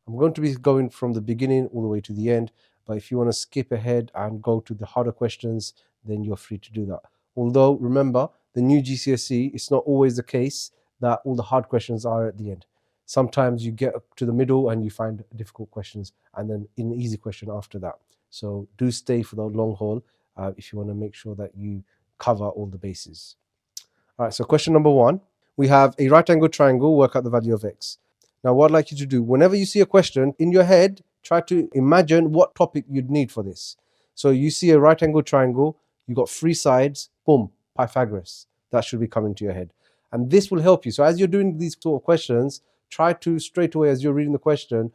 I'm going to be going from the beginning all the way to the end, but if you want to skip ahead and go to the harder questions, then you're free to do that. Although, remember, the new GCSE, it's not always the case that all the hard questions are at the end. Sometimes you get to the middle and you find difficult questions and then an easy question after that. So do stay for the long haul if you want to make sure that you cover all the bases. All right, so question number 1. We have a right angle triangle, work out the value of x. Now, what I'd like you to do, whenever you see a question in your head, try to imagine what topic you'd need for this. So you see a right angle triangle, you got 3 sides, boom, Pythagoras. That should be coming to your head. And this will help you. So as you're doing these sort of questions, try to straight away, as you're reading the question,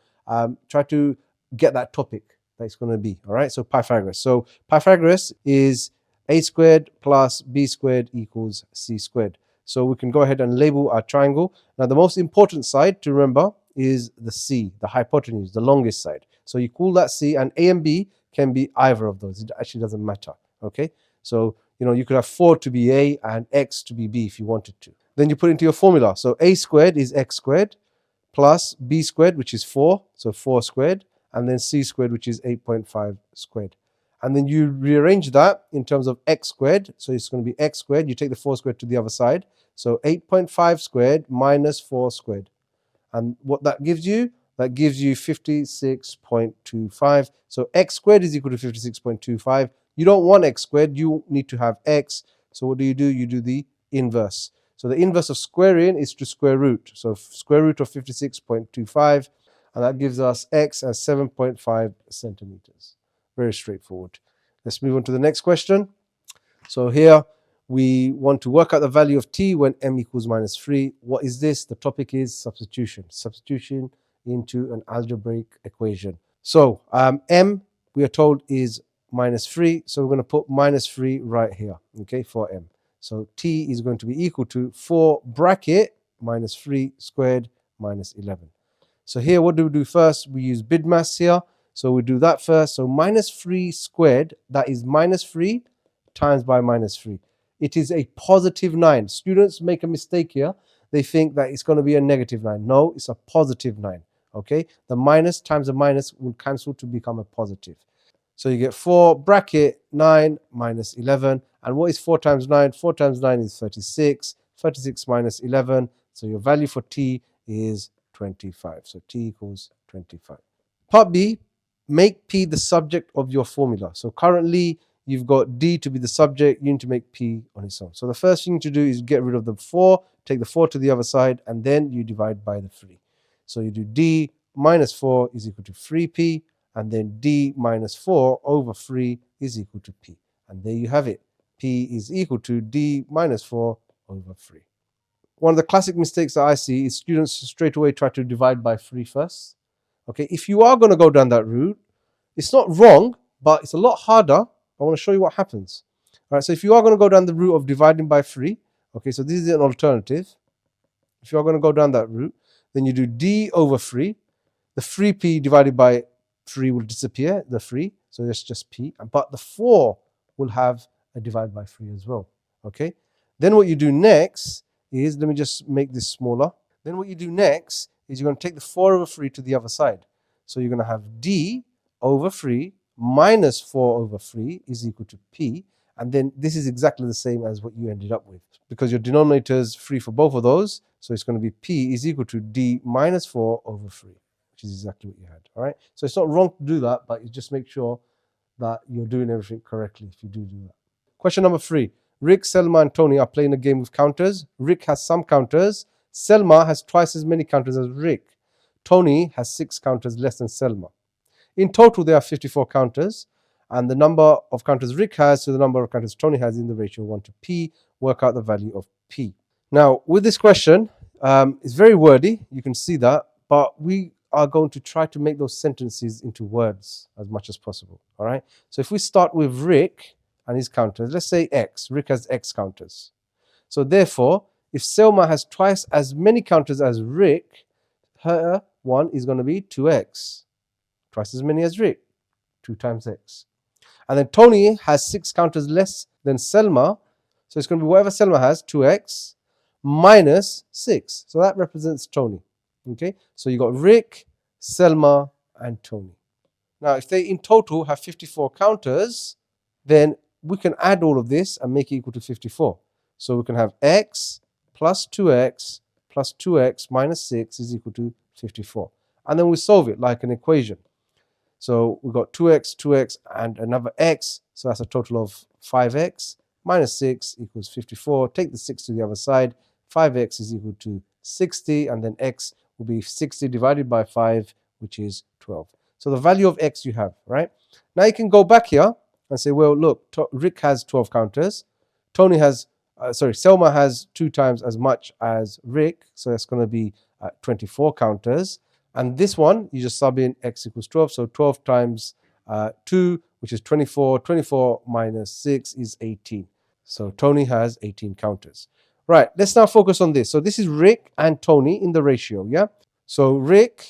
try to get that topic that it's going to be. All right, so Pythagoras. So Pythagoras is a squared plus b squared equals c squared. So we can go ahead and label our triangle. Now, the most important side to remember is the c, the hypotenuse, the longest side. So you call that c, and a and b can be either of those. It actually doesn't matter. Okay, so you could have 4 to be a and x to be b if you wanted to. Then you put into your formula. So a squared is x squared plus b squared, which is 4, so 4 squared, and then c squared, which is 8.5 squared. And then you rearrange that in terms of x squared. So it's going to be x squared. You take the 4 squared to the other side. So 8.5 squared minus 4 squared. And what that gives you? That gives you 56.25. So x squared is equal to 56.25. You don't want x squared. You need to have x. So what do? You do the inverse. So the inverse of squaring is to square root. So square root of 56.25. And that gives us x as 7.5 centimeters. Very straightforward. Let's move on to the next question. So here we want to work out the value of t when m equals minus 3. What is this? The topic is substitution. Substitution into an algebraic equation. So m, we are told, is minus 3. So we're going to put minus 3 right here, okay, for m. So t is going to be equal to 4 bracket minus 3 squared minus 11. So here, what do we do first? We use BIDMAS here. So we do that first. So minus 3 squared, that is minus 3 times by minus 3. It is a positive 9. Students make a mistake here. They think that it's going to be a negative 9. No, it's a positive 9. Okay, the minus times the minus will cancel to become a positive. So you get 4 bracket 9 minus 11. And what is 4 times 9? 4 times 9 is 36. 36 minus 11. So your value for t is 25. So t equals 25. Part B, make p the subject of your formula. So currently you've got d to be the subject. You need to make p on its own. So the first thing to do is get rid of the 4, take the 4 to the other side, and then you divide by the 3. So you do d minus 4 is equal to 3p, and then d minus 4 over 3 is equal to p. And there you have it. P is equal to d minus 4 over 3. One of the classic mistakes that I see is students straight away try to divide by 3 first. Okay, if you are going to go down that route, it's not wrong, but it's a lot harder. I want to show you what happens. All right, so if you are going to go down the route of dividing by 3, okay, so this is an alternative. If you are going to go down that route, then you do d over 3. The 3p divided by 3 will disappear, the 3, so that's just p. But the 4 will have a divide by 3 as well. Okay, then what you do next is, let me just make this smaller. Then what you do next is you're going to take the 4 over 3 to the other side. So you're going to have d over 3 minus 4 over 3 is equal to p. And then this is exactly the same as what you ended up with, because your denominator is 3 for both of those. So it's going to be p is equal to d minus 4 over 3, which is exactly what you had. All right. So it's not wrong to do that, but you just make sure that you're doing everything correctly if you do that. Question number 3. Rick, Selma, and Tony are playing a game with counters. Rick has some counters. Selma has twice as many counters as Rick. Tony has 6 counters less than Selma. In total, there are 54 counters, and the number of counters Rick has to the number of counters Tony has in the ratio 1 to p. Work out the value of p. Now, with this question, it's very wordy. You can see that, but we are going to try to make those sentences into words as much as possible. All right. So if we start with Rick and his counters, let's say x. Rick has x counters. So therefore, if Selma has twice as many counters as Rick, her one is going to be 2x. Twice as many as Rick, 2 times x. And then Tony has 6 counters less than Selma. So it's going to be whatever Selma has, 2x, minus 6. So that represents Tony. Okay, so you got Rick Selma, and Tony. Now, if they in total have 54 counters, then we can add all of this and make it equal to 54. So we can have x plus 2x plus 2x minus 6 is equal to 54. And then we solve it like an equation. So we've got 2x, 2x, and another x. So that's a total of 5x minus 6 equals 54. Take the 6 to the other side. 5x is equal to 60, and then x will be 60 divided by 5, which is 12. So the value of x you have, right? Now you can go back here and say, well, look, Rick has 12 counters. Selma has 2 times as much as Rick. So that's going to be 24 counters. And this one, you just sub in x equals 12. So 12 times 2, which is 24. 24 minus 6 is 18. So Tony has 18 counters. Right, let's now focus on this. So this is Rick and Tony in the ratio, yeah? So Rick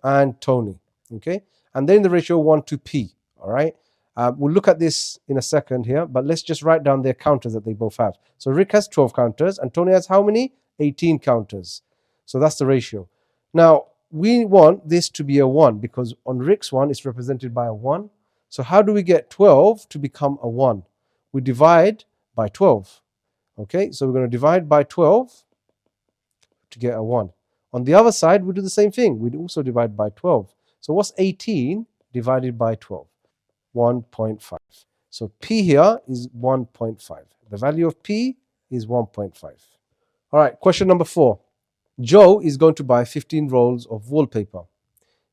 and Tony, okay? And then the ratio 1 to p, all right? We'll look at this in a second here, but let's just write down their counters that they both have. So Rick has 12 counters, and Tony has how many? 18 counters. So that's the ratio. Now, we want this to be a 1, because on Rick's one, it's represented by a 1. So how do we get 12 to become a 1? We divide by 12. Okay, so we're going to divide by 12 to get a 1. On the other side, we do the same thing. We'd also divide by 12. So what's 18 divided by 12? 1.5. So P here is 1.5. The value of P is 1.5. All right, question number 4. Joe is going to buy 15 rolls of wallpaper.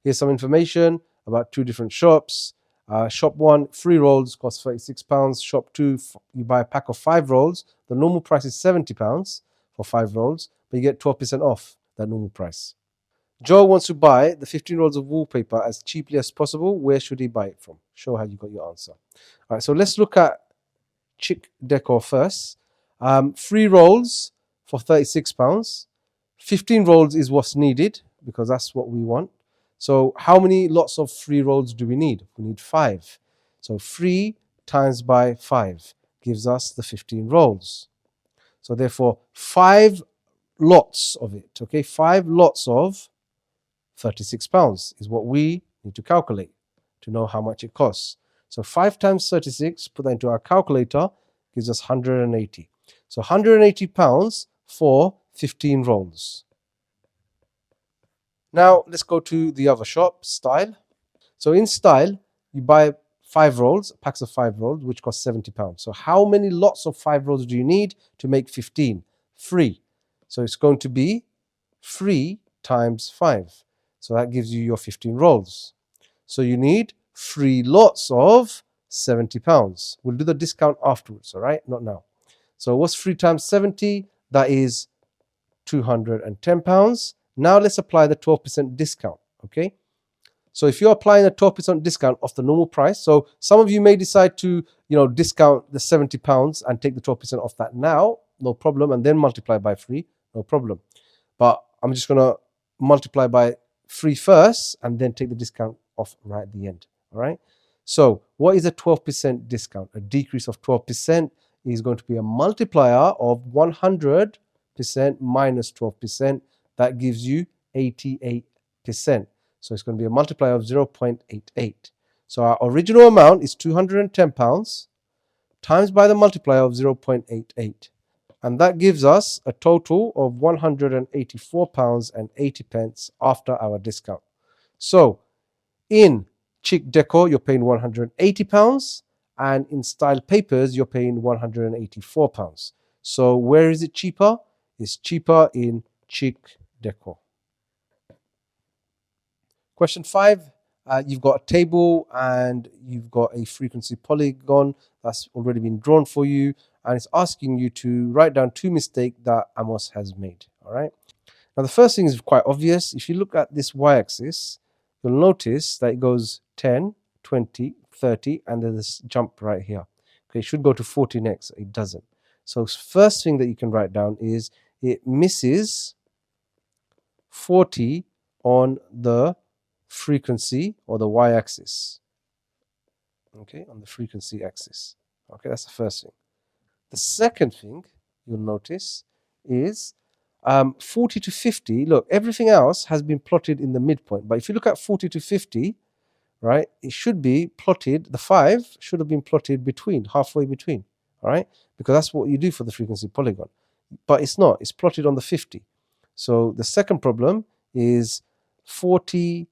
Here's some information about 2 different shops. Shop 1, 3 rolls cost £36. Shop 2, you buy a pack of 5 rolls. The normal price is £70 for 5 rolls, but you get 12% off that normal price. Joe wants to buy the 15 rolls of wallpaper as cheaply as possible. Where should he buy it from? Show how you got your answer. All right, so let's look at Chic Decor first. 3 rolls for £36. 15 rolls is what's needed because that's what we want. So how many lots of 3 rolls do we need? We need 5. So 3 times by 5 gives us the 15 rolls. So therefore 5 lots of it, okay? 5 lots of £36 is what we need to calculate to know how much it costs. So 5 times 36, put that into our calculator, gives us 180. So £180 for 15 rolls. Now let's go to the other shop, Style. So in Style, you buy 5 rolls, packs of 5 rolls, which cost £70. So how many lots of 5 rolls do you need to make 15? 3. So it's going to be 3 times 5. So that gives you your 15 rolls. So you need 3 lots of £70. We'll do the discount afterwards, all right? Not now. So what's 3 times 70? That is £210. Now let's apply the 12% discount, okay? So if you're applying a 12% discount off the normal price, so some of you may decide to, discount the £70 and take the 12% off that now, no problem, and then multiply by 3, no problem. But I'm just going to multiply by 3 first and then take the discount off right at the end, all right? So what is a 12% discount? A decrease of 12% is going to be a multiplier of 100% minus 12%. That gives you 88%. So it's going to be a multiplier of 0.88. So our original amount is £210 times by the multiplier of 0.88. And that gives us a total of £184.80 after our discount. So in Chic Decor, you're paying £180, and in Style Papers, you're paying £184. So where is it cheaper? It's cheaper in Chic Decor. Question 5, you've got a table and you've got a frequency polygon that's already been drawn for you, and it's asking you to write down 2 mistakes that Amos has made, all right? Now the first thing is quite obvious. If you look at this y-axis, you'll notice that it goes 10, 20, 30, and there's this jump right here. Okay, it should go to 40 next, it doesn't. So first thing that you can write down is it misses 40 on the frequency or the y-axis. Okay, on the frequency axis. Okay, that's the first thing. The second thing you'll notice is 40 to 50, look, everything else has been plotted in the midpoint. But if you look at 40 to 50, right, it should be plotted, the 5 should have been plotted between, halfway between, all right? Because that's what you do for the frequency polygon. But it's not, it's plotted on the 50. So the second problem is 40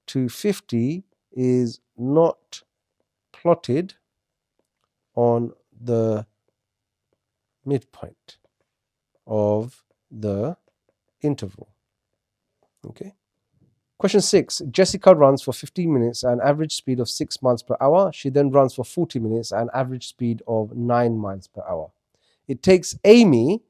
to 50 is not plotted on the midpoint of the interval. Okay. Question 6. Jessica runs for 15 minutes at an average speed of 6 miles per hour. She then runs for 40 minutes at an average speed of 9 miles per hour. It takes Amy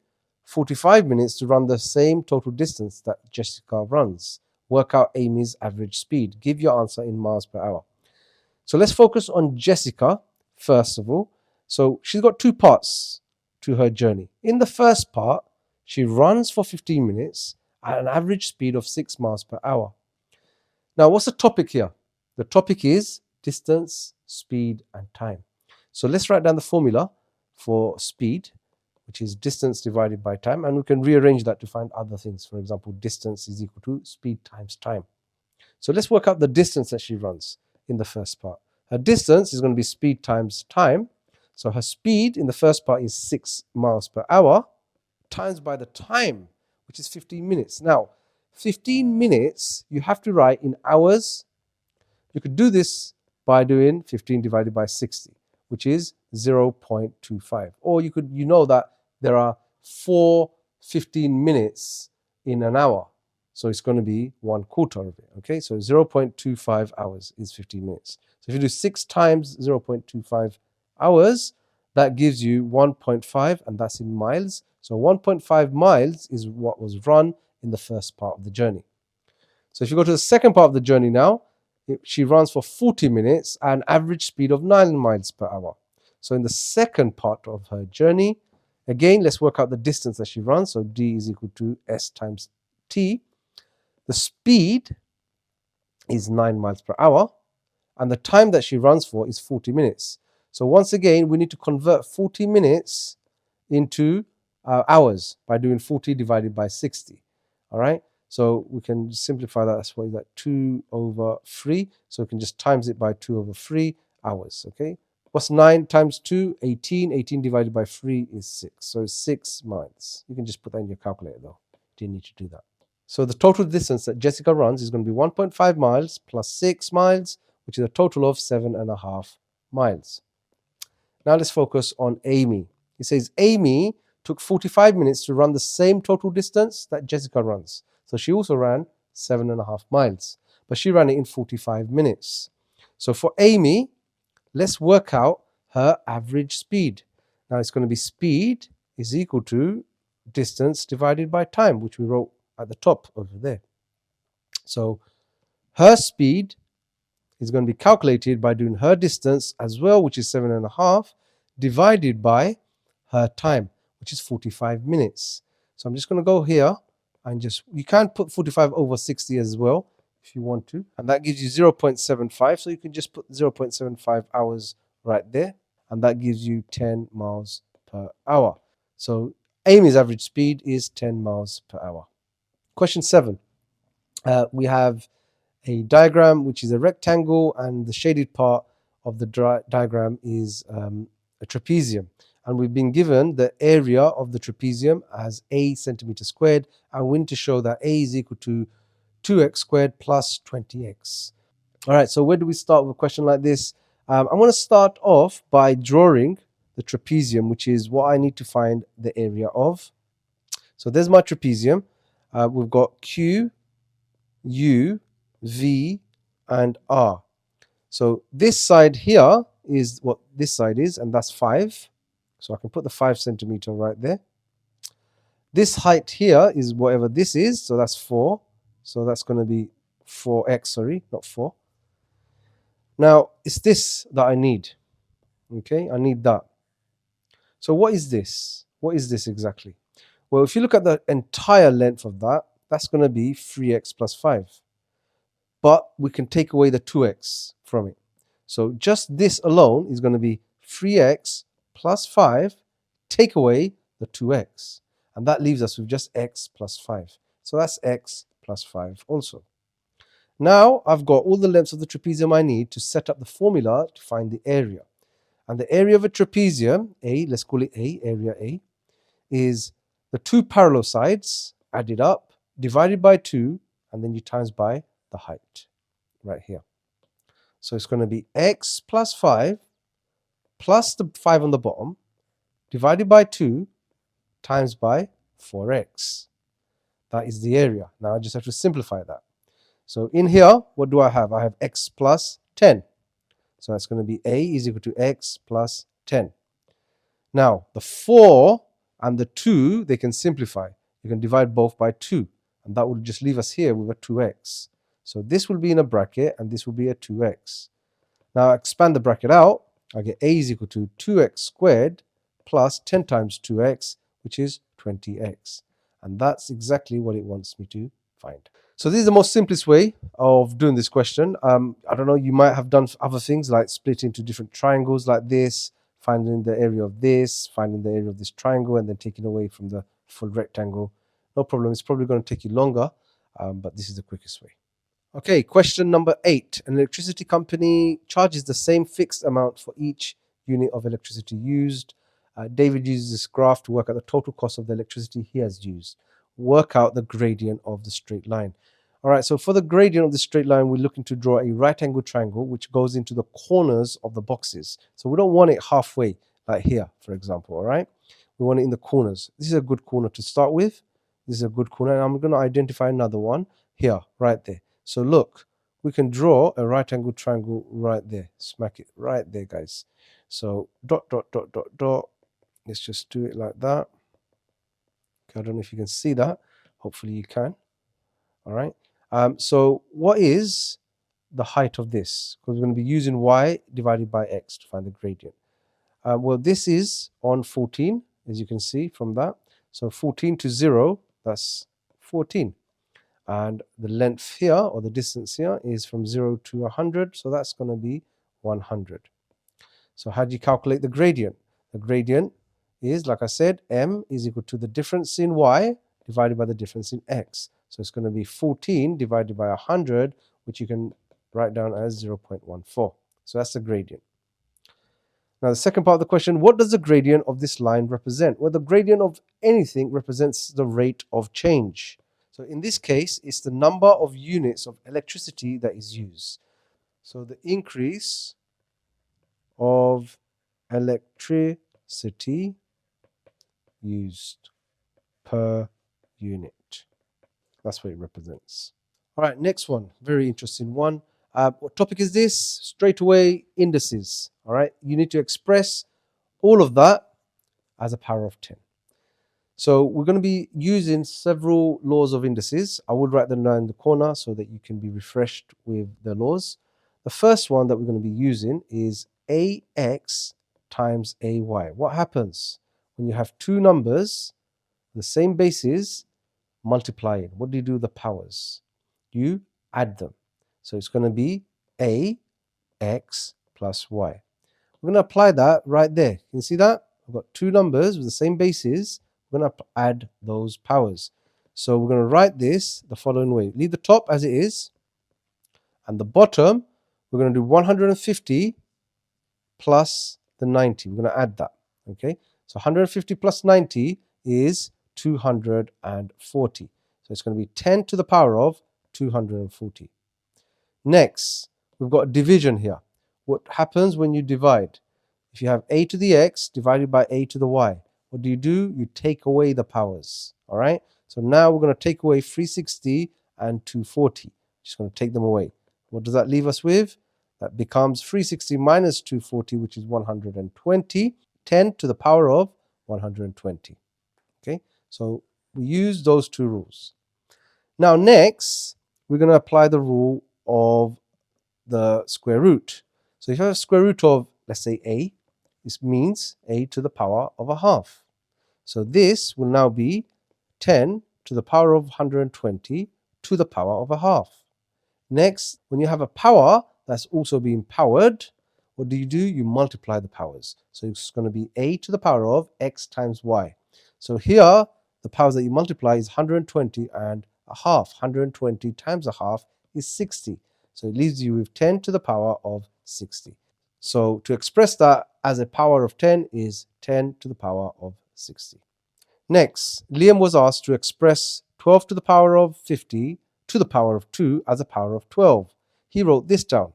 45 minutes to run the same total distance that Jessica runs. Work out Amy's average speed. Give your answer in miles per hour. So let's focus on Jessica first of all. So she's got 2 parts to her journey. In the first part, she runs for 15 minutes at an average speed of 6 miles per hour. Now, what's the topic here? The topic is distance, speed, and time. So let's write down the formula for speed, which is distance divided by time, and we can rearrange that to find other things. For example, distance is equal to speed times time. So let's work out the distance that she runs in the first part. Her distance is going to be speed times time. So her speed in the first part is 6 miles per hour times by the time, which is 15 minutes. Now, 15 minutes you have to write in hours. You could do this by doing 15 divided by 60, which is 0.25. Or you know that there are 4 15 minutes in an hour. So it's going to be 1/4 of it. Okay, so 0.25 hours is 15 minutes. So if you do 6 times 0.25 hours, that gives you 1.5, and that's in miles. So 1.5 miles is what was run in the first part of the journey. So if you go to the second part of the journey now, she runs for 40 minutes at an average speed of 9 miles per hour. So in the second part of her journey, again, let's work out the distance that she runs. So d is equal to s times t. The speed is 9 miles per hour, and the time that she runs for is 40 minutes. So once again, we need to convert 40 minutes into hours by doing 40 divided by 60. All right, so we can simplify that. That's what is that, 2/3. So we can just times it by 2/3 hours. Okay, what's 9 times 2? 18. 18 divided by 3 is 6. So 6 miles. You can just put that in your calculator though. You didn't need to do that. So the total distance that Jessica runs is going to be 1.5 miles plus 6 miles, which is a total of 7.5 miles. Now let's focus on Amy. It says Amy took 45 minutes to run the same total distance that Jessica runs. So she also ran 7.5 miles, but she ran it in 45 minutes. So for Amy, let's work out her average speed. Now it's going to be speed is equal to distance divided by time, which we wrote at the top over there. So her speed is going to be calculated by doing her distance as well, which is 7.5, divided by her time, which is 45 minutes. So I'm just going to go here and you can put 45 over 60 as well if you want to, and that gives you 0.75. So you can just put 0.75 hours right there, and that gives you 10 miles per hour. So Amy's average speed is 10 miles per hour. Question 7. We have a diagram which is a rectangle, and the shaded part of the diagram is a trapezium, and we've been given the area of the trapezium as a centimeter squared, and we need to show that a is equal to 2x squared plus 20x. All right, so where do we start with a question like this? I'm going to start off by drawing the trapezium, which is what I need to find the area of. So there's my trapezium. We've got Q, U, V, and R. So this side here is what this side is, and that's 5. So I can put the 5 centimeter right there. This height here is whatever this is, so that's 4. So that's going to be 4x, sorry, not 4. Now, it's this that I need. Okay, I need that. So what is this? What is this exactly? Well, if you look at the entire length of that, that's going to be 3x plus 5. But we can take away the 2x from it. So just this alone is going to be 3x plus 5, take away the 2x. And that leaves us with just x plus 5. So that's x plus 5 also. Now I've got all the lengths of the trapezium I need to set up the formula to find the area. And the area of a trapezium, A, let's call it A, area A, is the two parallel sides added up, divided by 2, and then you times by the height, right here. So it's going to be x plus 5 plus the 5 on the bottom, divided by 2, times by 4x. That is the area. Now I just have to simplify that. So in here, what do I have? I have x plus 10. So that's going to be A is equal to x plus 10. Now, the 4 and the 2, they can simplify. You can divide both by 2. And that will just leave us here with a 2x. So this will be in a bracket, and this will be a 2x. Now, I expand the bracket out. I get A is equal to 2x squared plus 10 times 2x, which is 20x. And that's exactly what it wants me to find. So this is the most simplest way of doing this question. I don't know, you might have done other things like split into different triangles like this, finding the area of this, finding the area of this triangle, and then taking away from the full rectangle. No problem, it's probably going to take you longer, but this is the quickest way. Okay, question number 8. An electricity company charges the same fixed amount for each unit of electricity used. David uses this graph to work out the total cost of the electricity he has used. Work out the gradient of the straight line. All right, so for the gradient of the straight line, we're looking to draw a right angle triangle which goes into the corners of the boxes. So we don't want it halfway, like here, for example, all right? We want it in the corners. This is a good corner to start with. This is a good corner, and I'm going to identify another one here, right there. So look, we can draw a right angle triangle right there. Smack it right there, guys. So dot, dot, dot, dot, dot. Let's just do it like that. Okay, I don't know if you can see that. Hopefully you can. All right. So what is the height of this? Because we're going to be using y divided by x to find the gradient. Well, this is on 14, as you can see from that. So 14 to 0, that's 14. And the length here, or the distance here, is from 0 to 100. So that's going to be 100. So how do you calculate the gradient? The gradient is, like I said, m is equal to the difference in y divided by the difference in x. So it's going to be 14 divided by 100, which you can write down as 0.14. So that's the gradient. Now the second part of the question, what does the gradient of this line represent? Well, the gradient of anything represents the rate of change. So in this case, it's the number of units of electricity that is used. So the increase of electricity used per unit. That's what it represents. All right, next one, very interesting one. What topic is this? Straight away, indices. All right, you need to express all of that as a power of 10. So we're going to be using several laws of indices. I will write them down in the corner so that you can be refreshed with the laws. The first one that we're going to be using is AX times AY. What happens when you have two numbers, the same bases, multiplying? What do you do with the powers? You add them. So it's going to be AX plus Y. We're going to apply that right there. Can you see that? I've got two numbers with the same bases. We're going to add those powers. So we're going to write this the following way. Leave the top as it is. And the bottom, we're going to do 150 plus the 90. We're going to add that. Okay. So 150 plus 90 is 240. So it's going to be 10 to the power of 240. Next, we've got division here. What happens when you divide? If you have a to the x divided by a to the y, what do? You take away the powers. All right. So now we're going to take away 360 and 240. Just going to take them away. What does that leave us with? That becomes 360 minus 240, which is 120. 10 to the power of 120. Okay. So we use those two rules. Now next, we're going to apply the rule of the square root. So if you have a square root of, let's say, a, this means a to the power of a half. So this will now be 10 to the power of 120 to the power of a half. Next, when you have a power that's also being powered, what do? You multiply the powers. So it's going to be a to the power of x times y. So here, the powers that you multiply is 120 and a half. 120 times a half is 60. So it leaves you with 10 to the power of 60. So to express that as a power of 10 is 10 to the power of 60. Next, Liam was asked to express 12 to the power of 50 to the power of 2 as a power of 12. He wrote this down.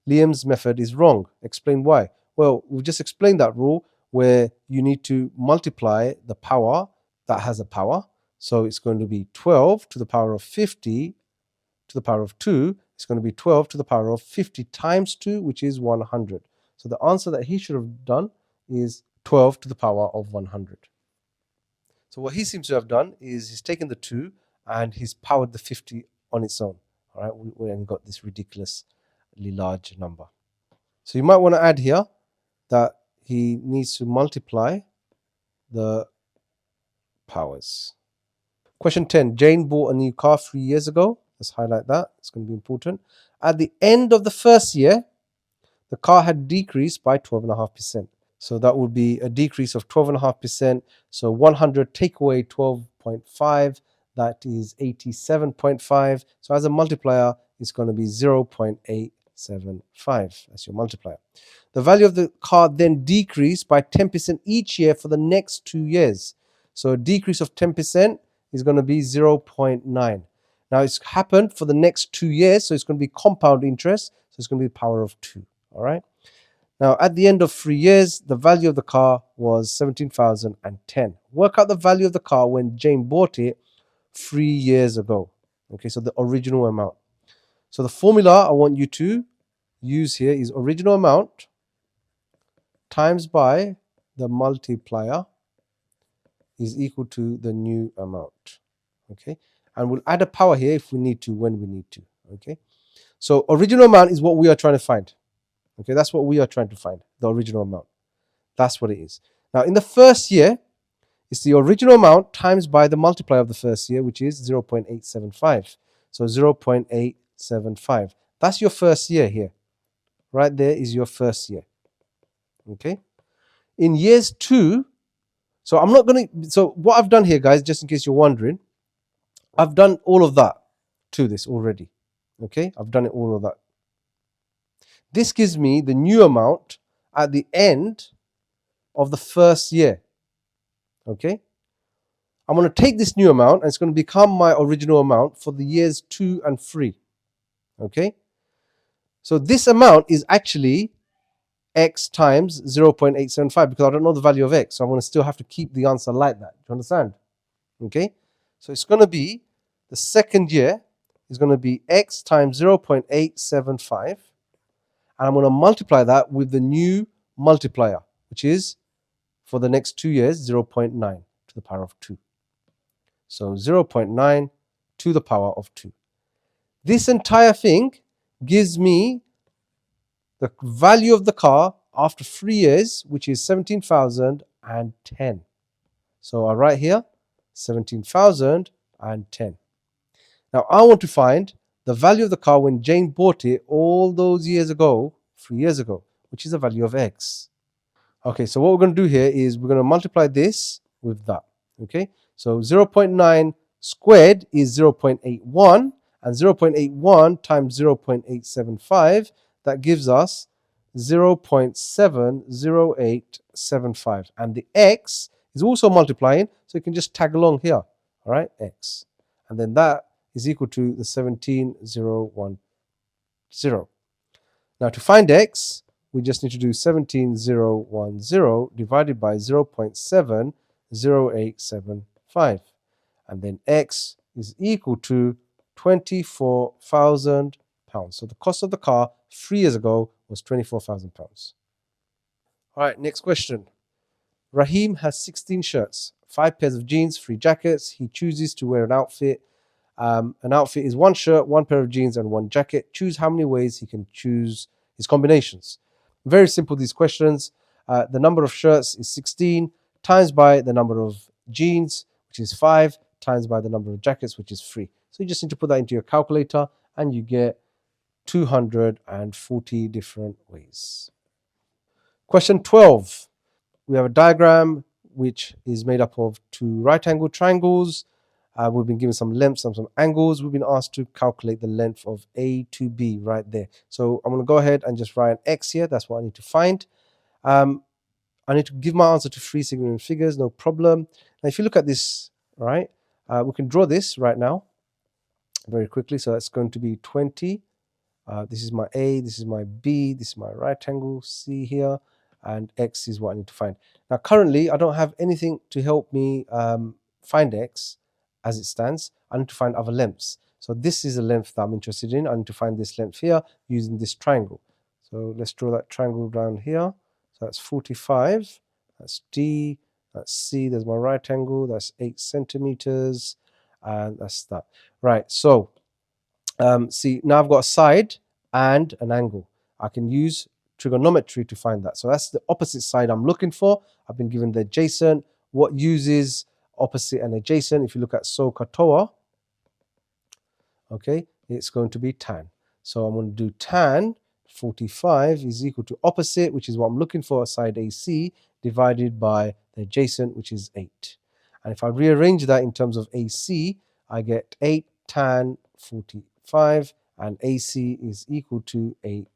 Liam's method is wrong. Explain why. Well, we just explained that rule where you need to multiply the power that has a power. So it's going to be 12 to the power of 50 to the power of 2. It's going to be 12 to the power of 50 times 2, which is 100. So the answer that he should have done is 12 to the power of 100. So what he seems to have done is he's taken the 2 and he's powered the 50 on its own. All right, we then got this ridiculously large number. So you might want to add here that he needs to multiply the powers. Question 10. Jane bought a new car 3 years ago. Let's highlight that. It's going to be important. At the end of the first year, the car had decreased by 12.5%. So that would be a decrease of 12.5%. So 100 take away 12.5, that is 87.5. So as a multiplier, it's going to be 0.875. That's your multiplier. The value of the car then decreased by 10% each year for the next 2 years. So a decrease of 10% is going to be 0.9. Now it's happened for the next 2 years, so it's going to be compound interest. So it's going to be the power of 2. All right. Now, at the end of 3 years, the value of the car was 17,010. Work out the value of the car when Jane bought it 3 years ago. Okay, so the original amount. So the formula I want you to use here is original amount times by the multiplier is equal to the new amount. Okay, and we'll add a power here if we need to, when we need to. Okay, so original amount is what we are trying to find. Okay, that's what we are trying to find, the original amount. That's what it is. Now, in the first year, it's the original amount times by the multiplier of the first year, which is 0.875. So 0.875. That's your first year here. Right there is your first year. Okay. In years 2, so I'm not going to, so what I've done here, guys, just in case you're wondering, I've done all of that to this already. Okay, I've done it all of that. This gives me the new amount at the end of the first year. Okay, I'm going to take this new amount and it's going to become my original amount for the years 2 and 3. Okay, so this amount is actually x times 0.875 because I don't know the value of x, so I'm going to still have to keep the answer like that. Do you understand? Okay, so it's going to be the second year is going to be x times 0.875. And I'm going to multiply that with the new multiplier, which is, for the next 2 years, 0.9 to the power of 2. So 0.9 to the power of 2. This entire thing gives me the value of the car after 3 years, which is 17,010. So I write here 17,010. Now I want to find the value of the car when Jane bought it all those years ago, 3 years ago, which is the value of x. Okay, so what we're going to do here is we're going to multiply this with that. Okay, so 0.9 squared is 0.81, and 0.81 times 0.875, that gives us 0.70875. And the x is also multiplying, so you can just tag along here. All right, x. And then that is equal to the 17,010. Now to find x, we just need to do 17,010 divided by 0.70875. And then x is equal to £24,000. So the cost of the car 3 years ago was £24,000. All right, next question. Raheem has 16 shirts, 5 pairs of jeans, 3 jackets. He chooses to wear an outfit. An outfit is 1 shirt, 1 pair of jeans, and 1 jacket. Choose how many ways he can choose his combinations. Very simple, these questions. The number of shirts is 16, times by the number of jeans, which is 5, times by the number of jackets, which is 3. So you just need to put that into your calculator, and you get 240 different ways. Question 12. We have a diagram which is made up of two right angle triangles. We've been given some lengths and some angles. We've been asked to calculate the length of A to B right there. So I'm going to go ahead and just write an X here. That's what I need to find. I need to give my answer to three significant figures, no problem. Now, if you look at this, right, we can draw this right now very quickly. So that's going to be 20. This is my A, this is my B, this is my right angle C here, and X is what I need to find. Now, currently, I don't have anything to help me find X as it stands. I need to find other lengths. So this is the length that I'm interested in. I need to find this length here using this triangle. So let's draw that triangle down here. So that's 45, that's D, that's C, there's my right angle, that's 8 centimeters, and that's that. Right, so see, now I've got a side and an angle. I can use trigonometry to find that. So that's the opposite side I'm looking for. I've been given the adjacent. What uses opposite and adjacent? If you look at SOHCAHTOA, okay, it's going to be tan. So I'm going to do tan 45 is equal to opposite, which is what I'm looking for, side AC, divided by the adjacent, which is 8. And if I rearrange that in terms of AC, I get 8 tan 45, and AC is equal to 8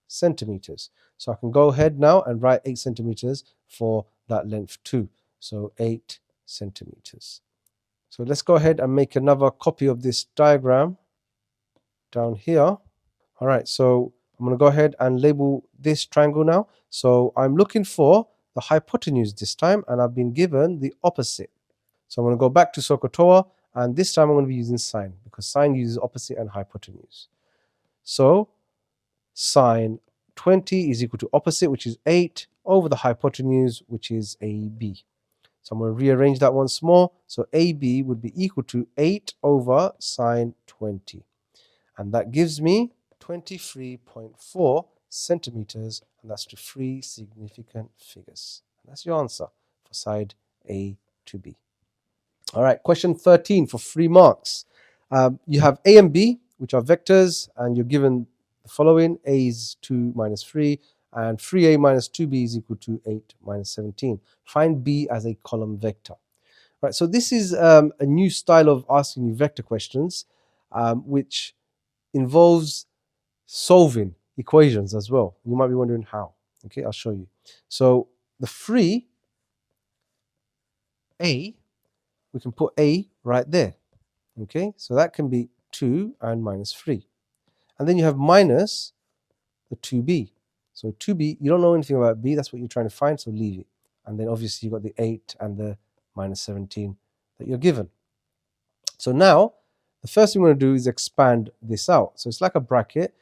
centimeters. So I can go ahead now and write 8 centimeters for that length too. So 8 centimeters. So let's go ahead and make another copy of this diagram down here. All right, so I'm going to go ahead and label this triangle now. So I'm looking for the hypotenuse this time, and I've been given the opposite. So I'm going to go back to SOHCAHTOA, and this time I'm going to be using sine, because sine uses opposite and hypotenuse. So sine 20 is equal to opposite, which is 8, over the hypotenuse, which is AB. So I'm going to rearrange that once more. So AB would be equal to 8 over sine 20. And that gives me 23.4 centimeters, and that's to three significant figures. And that's your answer for side A to B. All right, question 13 for 3 marks. You have A and B, which are vectors, and you're given the following. A is 2 minus 3, and 3A minus 2B is equal to 8 minus 17. Find B as a column vector. Right, so this is a new style of asking you vector questions, which involves solving equations as well. You might be wondering how. Okay, I'll show you. So the 3A, we can put A right there. Okay, so that can be 2 and minus 3. And then you have minus the 2B. So 2B, you don't know anything about B, that's what you're trying to find, so leave it. And then obviously you've got the 8 and the minus 17 that you're given. So now, the first thing we're going to do is expand this out. So it's like a bracket,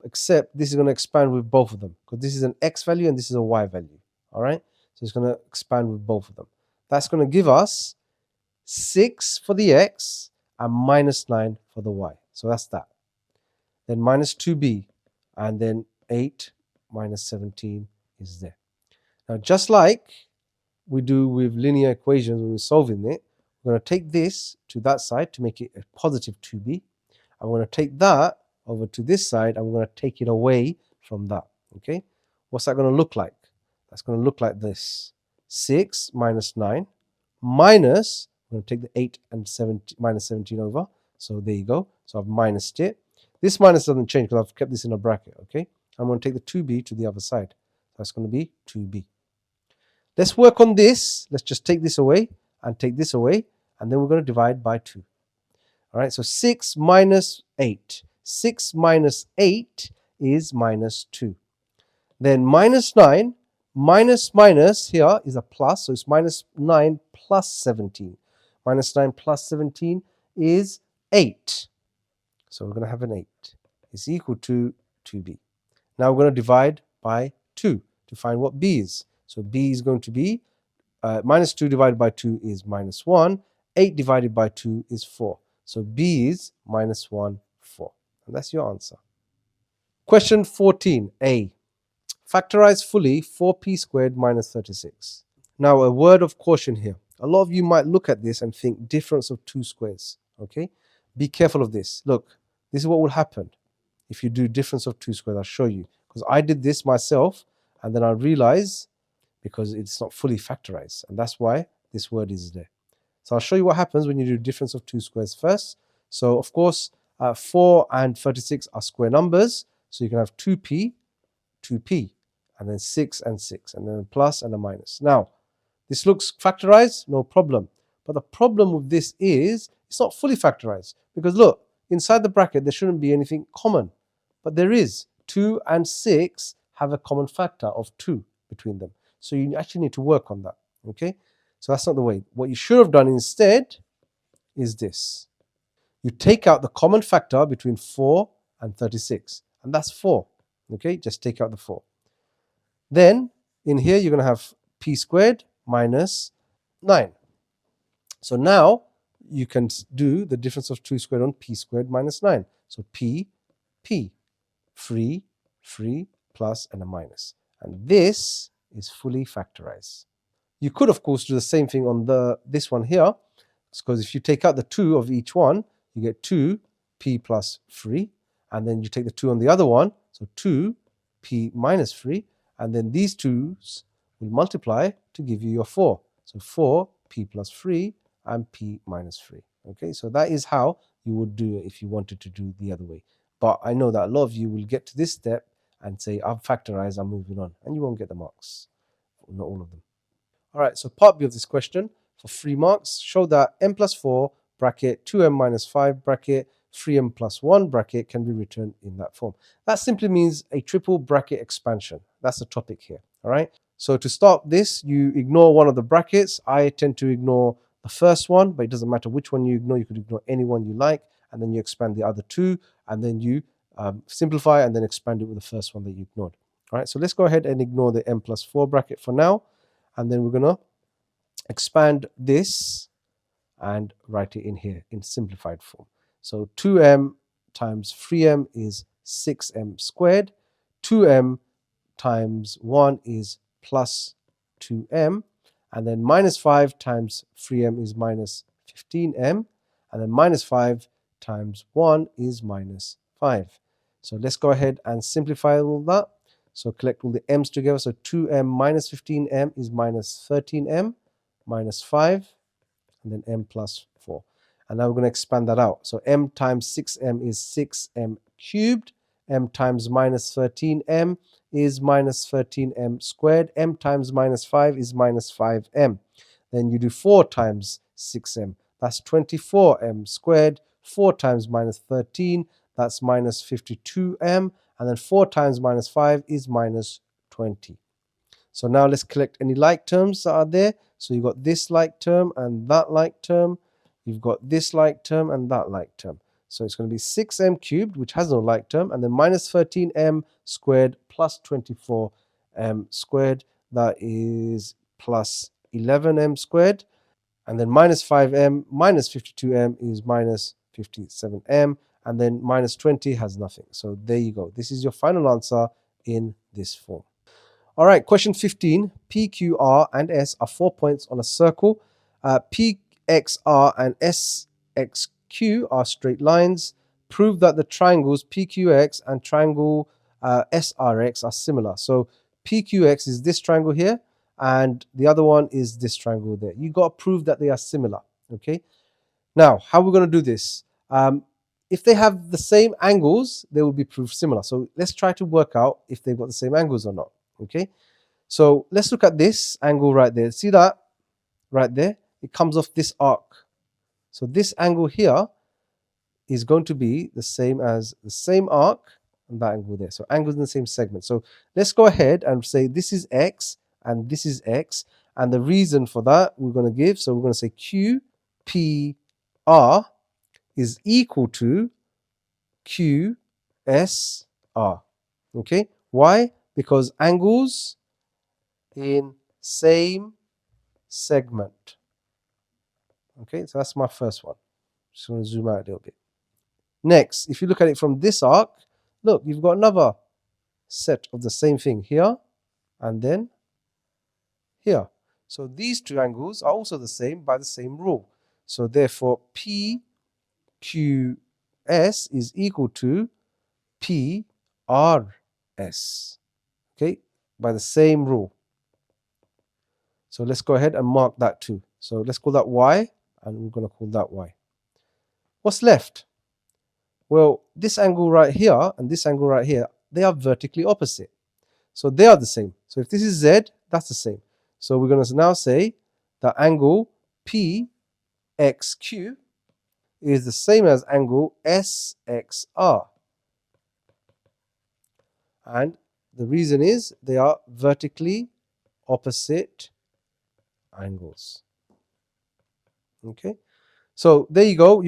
except this is going to expand with both of them, because this is an X value and this is a Y value. All right, so it's going to expand with both of them. That's going to give us 6 for the X and minus 9 for the Y. So that's that. Then minus 2B, and then 8 minus 17 is there. Now, just like we do with linear equations when we're solving it, we're going to take this to that side to make it a positive 2B. I'm going to take that over to this side, and we're going to take it away from that. Okay, what's that going to look like? That's going to look like this. 6 minus 9 minus, I'm going to take the 8 and 17, minus 17 over. So there you go. So I've minused it. This minus doesn't change because I've kept this in a bracket. Okay, I'm going to take the 2B to the other side. That's going to be 2B. Let's work on this. Let's just take this away and take this away, and then we're going to divide by 2. All right, so 6 minus 8. 6 minus 8 is minus 2. Then minus 9, minus minus here is a plus, so it's minus 9 plus 17. Minus 9 plus 17 is 8. So we're going to have an 8. It's equal to 2B. Now we're going to divide by 2 to find what B is. So B is going to be minus 2 divided by 2 is minus 1. 8 divided by 2 is 4. So B is minus 1, 4. And that's your answer. Question 14a. Factorize fully 4p squared minus 36. Now a word of caution here. A lot of you might look at this and think difference of 2 squares. Okay? Be careful of this. Look, this is what will happen if you do difference of 2 squares. I'll show you. Because I did this myself, and then I realized, because it's not fully factorized, and that's why this word is there. So I'll show you what happens when you do difference of two squares first. So of course 4 and 36 are square numbers, so you can have 2p, 2p, and then 6 and 6, and then a plus and a minus. Now this looks factorized, no problem, but the problem with this is it's not fully factorized, because look, inside the bracket there shouldn't be anything common, but there is. 2 and 6 have a common factor of 2 between them, so you actually need to work on that. Okay, so that's not the way. What you should have done instead is this. You take out the common factor between 4 and 36, and that's 4. Okay, just take out the 4. Then in here you're going to have p squared minus 9. So now you can do the difference of 2 squared on p squared minus 9. So p, 3, plus and a minus. And this is fully factorized. You could of course do the same thing on this one here, because if you take out the 2 of each one, you get 2p plus 3, and then you take the 2 on the other one, so 2p minus 3, and then these 2's will multiply to give you your 4. So 4p plus 3 and p minus 3. Okay, so that is how you would do it if you wanted to do the other way. But I know that a lot of you will get to this step and say, I've factorized, I'm moving on, and you won't get the marks. Not all of them. All right, so part B of this question for 3 marks, show that m plus 4 bracket 2m minus 5 bracket 3m plus 1 bracket can be written in that form. That simply means a triple bracket expansion. That's the topic here. All right. So to start this, you ignore one of the brackets. I tend to ignore the first one, but it doesn't matter which one you ignore. You could ignore any one you like, and then you expand the other 2, and then you simplify and then expand it with the first one that you ignored. All right. So let's go ahead and ignore the m plus 4 bracket for now, and then we're gonna expand this and write it in here in simplified form. So 2m times 3m is 6m squared. 2m times 1 is plus 2m. And then minus 5 times 3m is minus 15m. And then minus 5 times 1 is minus 5. So let's go ahead and simplify all that. So collect all the m's together. So 2m minus 15m is minus 13m minus 5. And then m plus 4. And now we're going to expand that out. So m times 6m is 6m cubed. M times minus 13m is minus 13m squared. M times minus 5 is minus 5m. Then you do 4 times 6m. That's 24m squared. 4 times minus 13, that's minus 52m. And then 4 times minus 5 is minus 20. So now let's collect any like terms that are there. So you've got this like term and that like term. You've got this like term and that like term. So it's going to be 6m cubed, which has no like term, and then minus 13m squared plus 24m squared. That is plus 11m squared. And then minus 5m minus 52m is minus 57m. And then minus 20 has nothing. So there you go. This is your final answer in this form. All right, question 15. P, Q, R, and S are 4 points on a circle. P, X, R, and S, X, Q are straight lines. Prove that the triangles PQX and triangle SRX are similar. So PQX is this triangle here, and the other one is this triangle there. You got to prove that they are similar. Okay. Now, how are we going to do this? If they have the same angles, they will be proved similar. So let's try to work out if they've got the same angles or not. Okay, so let's look at this angle right there. See that right there? It comes off this arc. So this angle here is going to be the same as the same arc and that angle there. So angles in the same segment. So let's go ahead and say this is X and this is X. And the reason for that we're going to give, so we're going to say QPR is equal to QSR. Okay, why? Because angles in same segment. Okay, so that's my first one. Just want to zoom out a little bit. Next, if you look at it from this arc, look, you've got another set of the same thing here and then here. So these two angles are also the same by the same rule. So therefore PQS is equal to PRS. Okay, by the same rule. So let's go ahead and mark that too. So let's call that y, and we're going to call that y. What's left? Well, this angle right here and this angle right here, they are vertically opposite. So they are the same. So if this is z, that's the same. So we're going to now say the angle PXQ is the same as angle SXR. And the reason is they are vertically opposite angles. Okay, so there you go.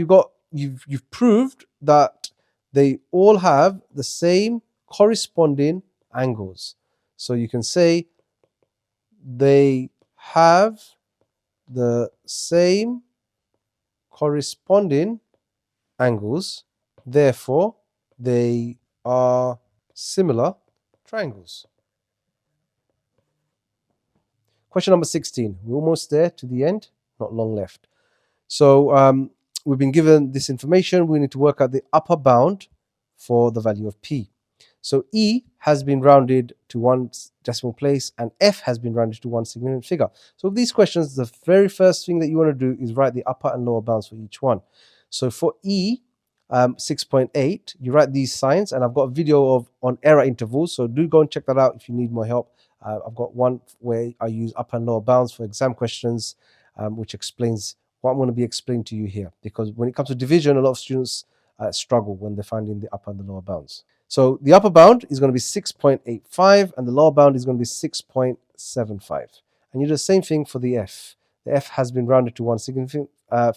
You've proved that they all have the same corresponding angles. So you can say they have the same corresponding angles, therefore they are similar triangles. Question number 16. We're almost there to the end, not long left. So we've been given this information. We need to work out the upper bound for the value of P. So E has been rounded to one decimal place and F has been rounded to one significant figure. So with these questions, the very first thing that you want to do is write the upper and lower bounds for each one. So for E, 6.8, you write these signs, and I've got a video on error intervals, so do go and check that out if you need more help. I've got one where I use upper and lower bounds for exam questions, which explains what I'm going to be explaining to you here, because when it comes to division, a lot of students struggle when they're finding the upper and the lower bounds. So the upper bound is going to be 6.85 and the lower bound is going to be 6.75. And you do the same thing for the F. The F has been rounded to one significant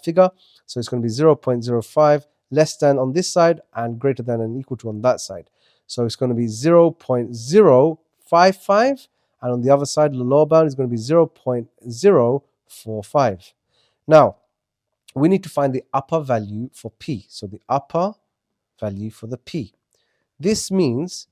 figure, so it's going to be 0.05, less than on this side and greater than and equal to on that side. So it's going to be 0.055, and on the other side, the lower bound is going to be 0.045. Now, we need to find the upper value for P. So the upper value for the P. This means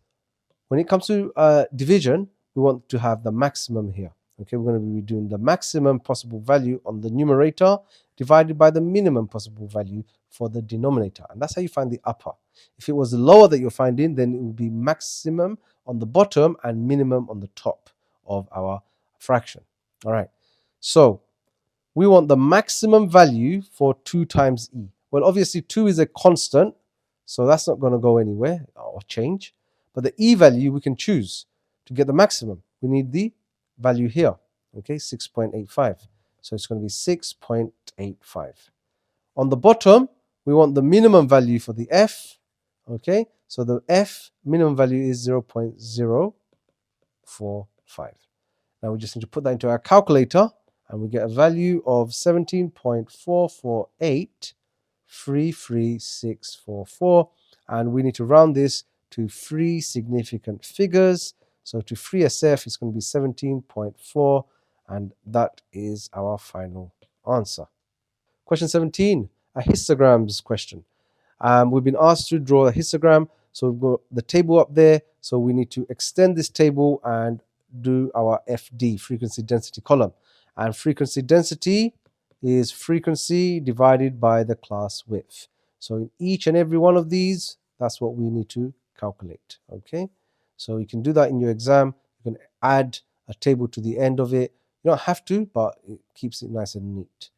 when it comes to division, we want to have the maximum here. Okay, we're going to be doing the maximum possible value on the numerator divided by the minimum possible value for the denominator. And that's how you find the upper. If it was the lower that you're finding, then it would be maximum on the bottom and minimum on the top of our fraction. All right, so we want the maximum value for 2 times E. Well, obviously 2 is a constant, so that's not going to go anywhere or change. But the E value we can choose to get the maximum. We need the value here, okay, 6.85. So it's going to be 6.85. On the bottom, we want the minimum value for the F, okay. So the F minimum value is 0.045. Now we just need to put that into our calculator, and we get a value of 17.448336644, and we need to round this to 3 significant figures. So to 3SF it's going to be 17.4, and that is our final answer. Question 17, a histograms question. We've been asked to draw a histogram, so we've got the table up there, so we need to extend this table and do our FD, frequency density column. And frequency density is frequency divided by the class width. So in each and every one of these, that's what we need to calculate. Okay, so you can do that in your exam. You can add a table to the end of it. You don't have to, but it keeps it nice and neat.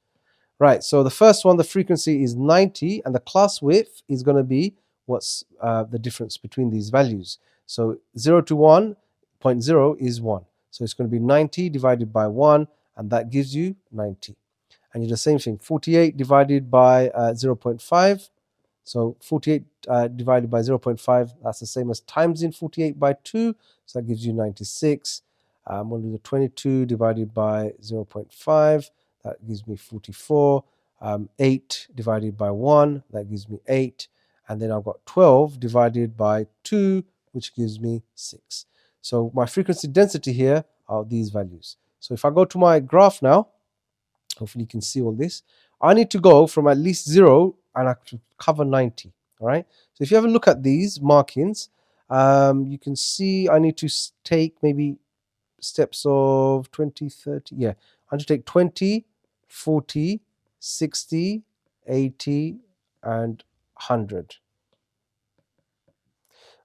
Right, so the first one, the frequency is 90, and the class width is going to be what's the difference between these values. So 0 to 1.0 is 1. So it's going to be 90 divided by 1, and that gives you 90. And you do the same thing, 48 divided by 0.5. So 48 divided by 0.5, that's the same as times in 48 by 2. So that gives you 96. We'll do the 22 divided by 0.5. That gives me 44. 8 divided by 1, that gives me 8. And then I've got 12 divided by 2, which gives me 6. So my frequency density here are these values. So if I go to my graph now, hopefully you can see all this. I need to go from at least 0 and I have to cover 90. All right. So if you have a look at these markings, you can see I need to take maybe steps of 20, 30. Yeah, I need to take 20, 40, 60, 80, and 100.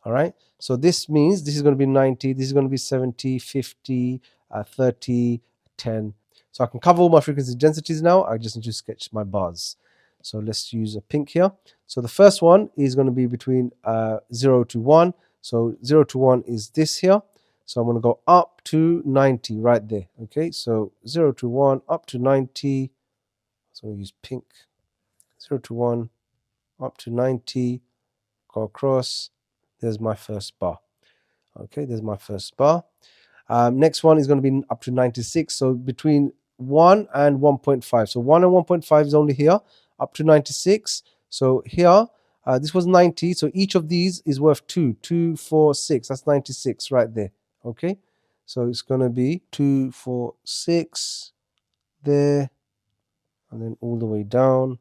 All right. So this means this is going to be 90, this is going to be 70, 50, 30, 10. So I can cover all my frequency densities now. I just need to sketch my bars. So let's use a pink here. So the first one is going to be between 0 to 1. So 0 to 1 is this here. So I'm going to go up to 90 right there. Okay, so 0 to 1 up to 90. So I'll use pink. 0 to 1 up to 90. Go across. There's my first bar. Okay, there's my first bar. Next one is going to be up to 96. So between 1 and 1.5. So 1 and 1.5 is only here, up to 96. So here, this was 90. So each of these is worth 2. 2, 4, 6. That's 96 right there. Okay, so it's going to be 2, 4, 6 there, and then all the way down.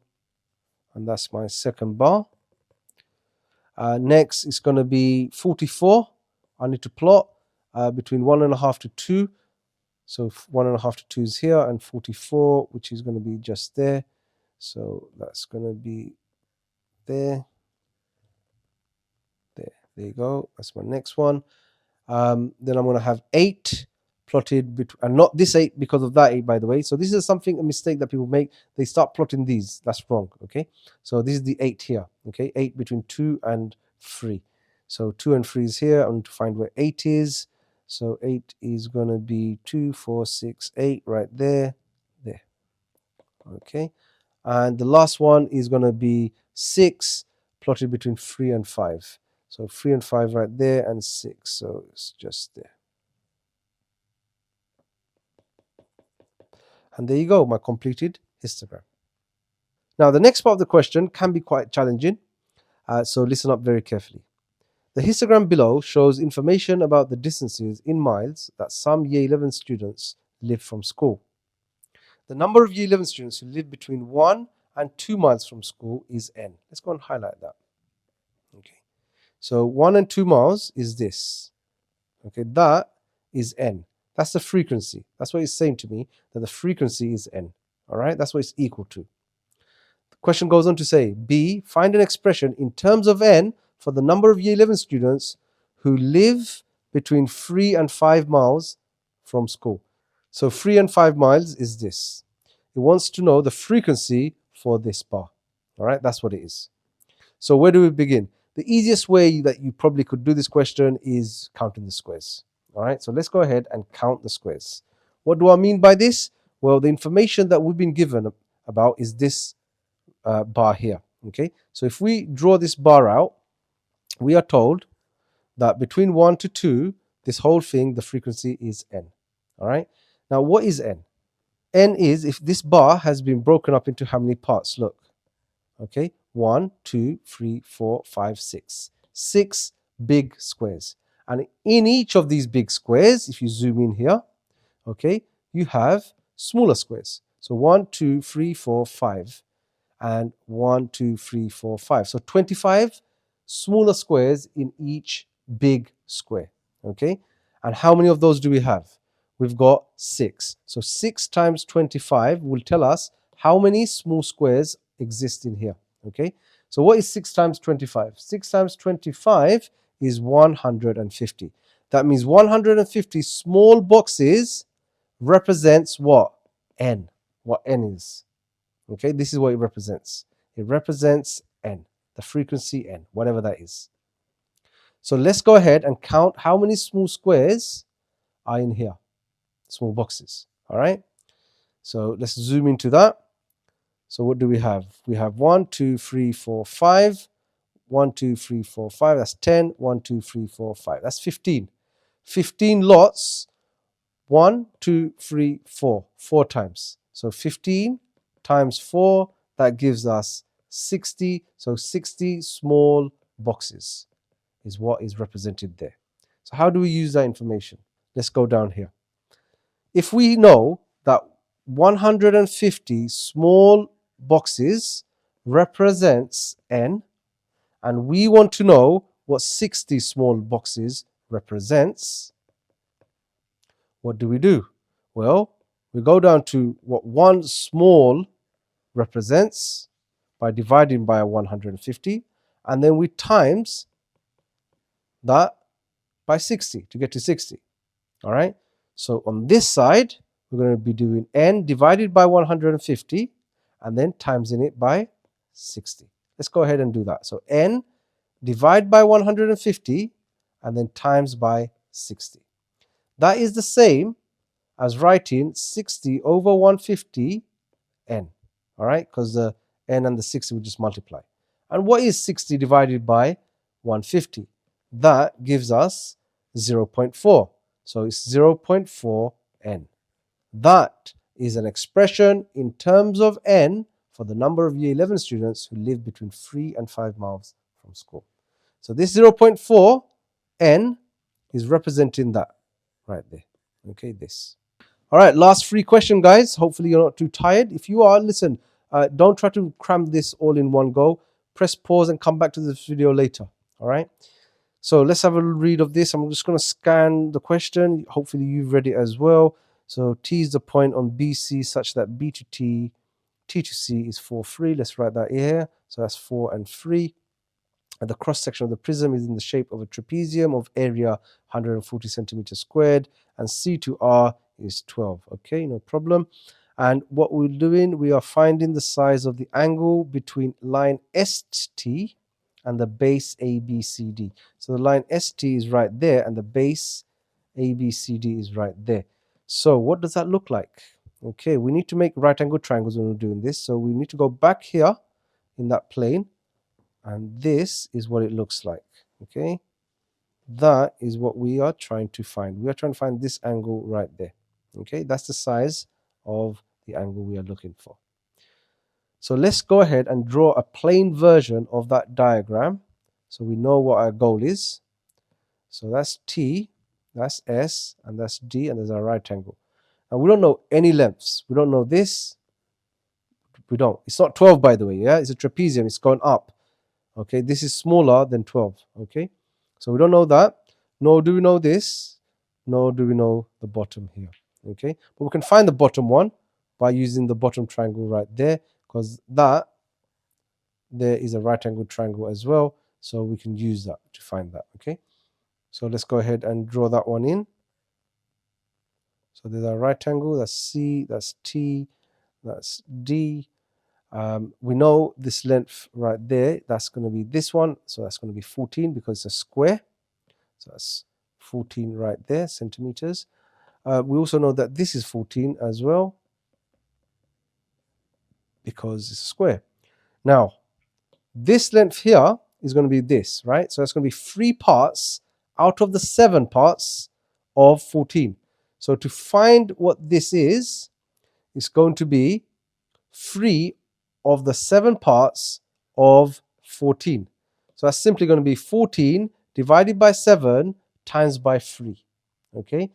And that's my second bar. Next, it's going to be 44. I need to plot between 1.5 to 2. So 1.5 to 2 is here, and 44, which is going to be just there. So that's going to be there. There you go. That's my next one. Then I'm going to have 8 plotted between, and not this 8 because of that 8, by the way. So this is a mistake that people make. They start plotting these. That's wrong. Okay. So this is the 8 here. Okay. 8 between 2 and 3. So 2 and 3 is here. I need to find where 8 is. So 8 is going to be 2, 4, 6, 8 right there. There. Okay. And the last one is going to be 6 plotted between 3 and 5. So 3 and 5 right there, and 6. So it's just there. And there you go, my completed histogram. Now the next part of the question can be quite challenging. So listen up very carefully. The histogram below shows information about the distances in miles that some Year 11 students live from school. The number of Year 11 students who live between 1 and 2 miles from school is n. Let's go and highlight that. Okay. So 1 and 2 miles is this. Okay, that is n. That's the frequency. That's what it's saying to me, that the frequency is n. All right, that's what it's equal to. The question goes on to say, B, find an expression in terms of n for the number of Year 11 students who live between 3 and 5 miles from school. So 3 and 5 miles is this. It wants to know the frequency for this bar. All right, that's what it is. So where do we begin? The easiest way that you probably could do this question is counting the squares. All right, so let's go ahead and count the squares. What do I mean by this? Well, the information that we've been given about is this bar here. Okay, so if we draw this bar out, we are told that between 1 to 2, this whole thing, the frequency is n. All right, now what is n? N is if this bar has been broken up into how many parts? Look. Okay, 1, 2, 3, 4, 5, 6. 6 big squares. And in each of these big squares, if you zoom in here, okay, you have smaller squares. So 1, 2, 3, 4, 5. And 1, 2, 3, 4, 5. So 25 smaller squares in each big square. Okay, and how many of those do we have? We've got 6. So 6 times 25 will tell us how many small squares exist in here. Okay, so what is 6 times 25? 6 times 25 is 150. That means 150 small boxes represents what? N. What n is. Okay, this is what it represents. It represents n, the frequency n, whatever that is. So let's go ahead and count how many small squares are in here. Small boxes. All right, so let's zoom into that. So what do we have? We have 1, 2, 3, 4, 5. 1, 2, 3, 4, 5. That's 10. 1, 2, 3, 4, 5. That's 15. 15 lots. 1, 2, 3, 4. 4 times. So 15 times 4, that gives us 60. So 60 small boxes is what is represented there. So how do we use that information? Let's go down here. If we know that 150 small boxes represents n, and we want to know what 60 small boxes represents, what do? Well, we go down to what one small represents by dividing by 150, and then we times that by 60 to get to 60. All right, so on this side we're going to be doing n divided by 150 and then timesing it by 60. Let's go ahead and do that. So n divide by 150 and then times by 60. That is the same as writing 60 over 150 n. All right, because the n and the 60 will just multiply. And what is 60 divided by 150? That gives us 0.4. So it's 0.4 n. That is an expression in terms of n for the number of year 11 students who live between 3 and 5 miles from school. So this 0.4 n is representing that right there. Okay, this. All right, last free question, guys. Hopefully you're not too tired. If you are, listen, don't try to cram this all in one go. Press pause and come back to this video later. All right. So let's have a read of this. I'm just going to scan the question. Hopefully you've read it as well. So T is the point on BC such that B to T, T to C is 4, 3. Let's write that here. So that's 4 and 3. And the cross section of the prism is in the shape of a trapezium of area 140 centimeters squared, and C to R is 12. Okay, no problem. And what we're doing, we are finding the size of the angle between line ST and the base ABCD. So the line ST is right there and the base ABCD is right there. So what does that look like? Okay, we need to make right angle triangles when we're doing this. So we need to go back here in that plane, and this is what it looks like. Okay, that is what we are trying to find. We are trying to find this angle right there. Okay, that's the size of the angle we are looking for. So let's go ahead and draw a plain version of that diagram so we know what our goal is. So that's T, that's S, and that's D, and there's our right angle. Now we don't know any lengths. We don't know this. We don't. It's not 12, by the way. Yeah, it's a trapezium. It's going up. Okay, this is smaller than 12. Okay, so we don't know that. Nor do we know this. Nor do we know the bottom here. Okay, but we can find the bottom one by using the bottom triangle right there, because that there is a right angle triangle as well. So we can use that to find that. Okay, so let's go ahead and draw that one in. So there's our right angle. That's C. That's T. That's D. We know this length right there, that's going to be this one, so that's going to be 14 because it's a square. So that's 14 right there, centimeters. We also know that this is 14 as well because it's a square. Now, this length here is going to be this, right? So that's going to be 3 parts out of the 7 parts of 14. So to find what this is, it's going to be 3 of the 7 parts of 14. So that's simply going to be 14 divided by 7 times by 3. Okay,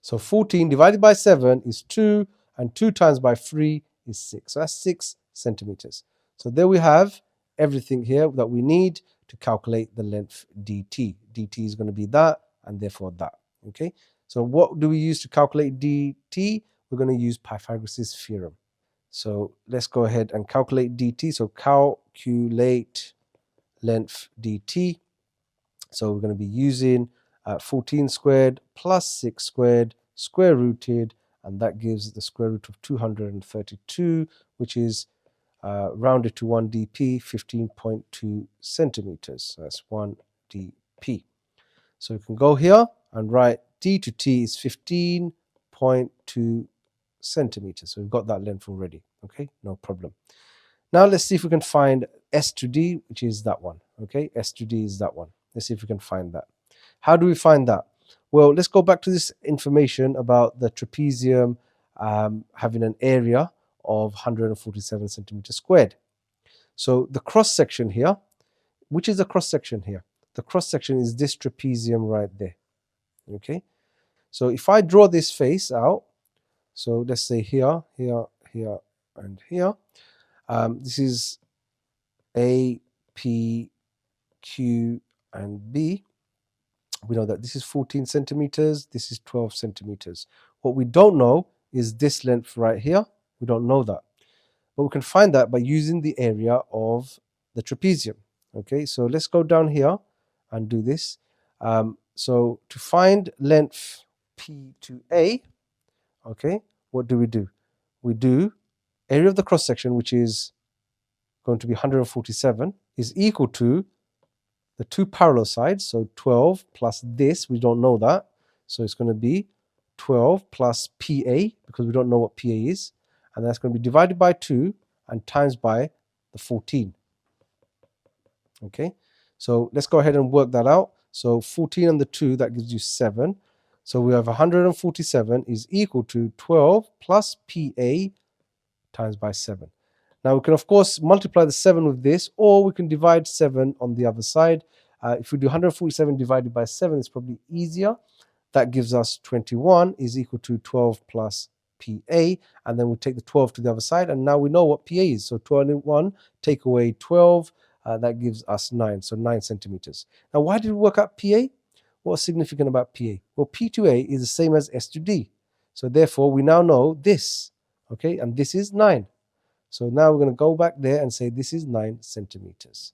so 14 divided by 7 is 2, and 2 times by 3 is 6. So that's 6 centimeters. So there we have everything here that we need to calculate the length dt. dt is going to be that, and therefore that. Okay, so what do we use to calculate dt? We're going to use Pythagoras' theorem. So let's go ahead and calculate dt. So calculate length dt. So we're going to be using 14 squared plus 6 squared square rooted, and that gives the square root of 232, which is rounded to 1 dp, 15.2 centimeters. So that's 1 dp. So we can go here and write d to t is 15.2 centimeters. So we've got that length already. Okay, no problem. Now let's see if we can find S to D, which is that one. Okay, S to D is that one. Let's see if we can find that. How do we find that? Well, let's go back to this information about the trapezium having an area of 147 centimeters squared. So the cross section here, which is the cross section here? The cross section is this trapezium right there. Okay, so if I draw this face out, so let's say here, here, here, and here. This is A, P, Q, and B. We know that this is 14 centimeters, this is 12 centimeters. What we don't know is this length right here. We don't know that. But we can find that by using the area of the trapezium. Okay, so let's go down here and do this. So to find length P to A, okay, what do? We do area of the cross section, which is going to be 147, is equal to the two parallel sides, so 12 plus this, we don't know that, so it's going to be 12 plus PA, because we don't know what PA is, and that's going to be divided by 2 and times by the 14. Okay, so let's go ahead and work that out. So 14 and the 2, that gives you 7. So we have 147 is equal to 12 plus PA times by 7. Now we can of course multiply the 7 with this, or we can divide 7 on the other side. If we do 147 divided by 7, it's probably easier. That gives us 21 is equal to 12 plus PA, and then we take the 12 to the other side, and now we know what PA is. So 21 take away 12, that gives us 9, so 9 centimeters. Now why did we work out PA? What's significant about PA? Well, P to A is the same as S to D. So therefore we now know this, okay, and this is 9. So now we're going to go back there and say this is 9 centimeters.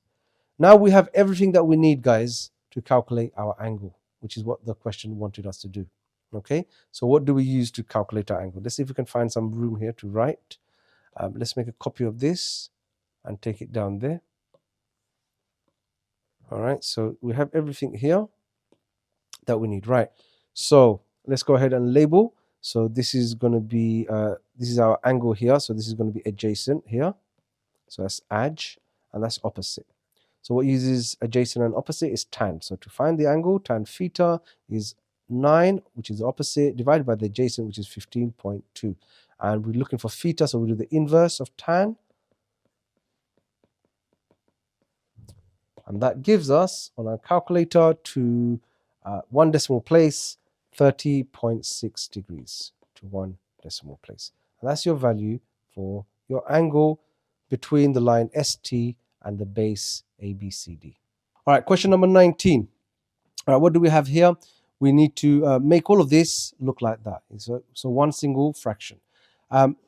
Now we have everything that we need, guys, to calculate our angle, which is what the question wanted us to do. Okay, so what do we use to calculate our angle? Let's see if we can find some room here to write. Let's make a copy of this and take it down there. All right, so we have everything here that we need, right? So let's go ahead and label. So this is going to be, this is our angle here. So this is going to be adjacent here. So that's adj, and that's opposite. So what uses adjacent and opposite is tan. So to find the angle, tan theta is 9, which is the opposite, divided by the adjacent, which is 15.2. And we're looking for theta, so we do the inverse of tan. And that gives us, on our calculator, to 1 decimal place, 30.6 degrees to 1 decimal place. And that's your value for your angle between the line ST and the base ABCD. All right, question number 19. All right, what do we have here? We need to make all of this look like that. So one single fraction.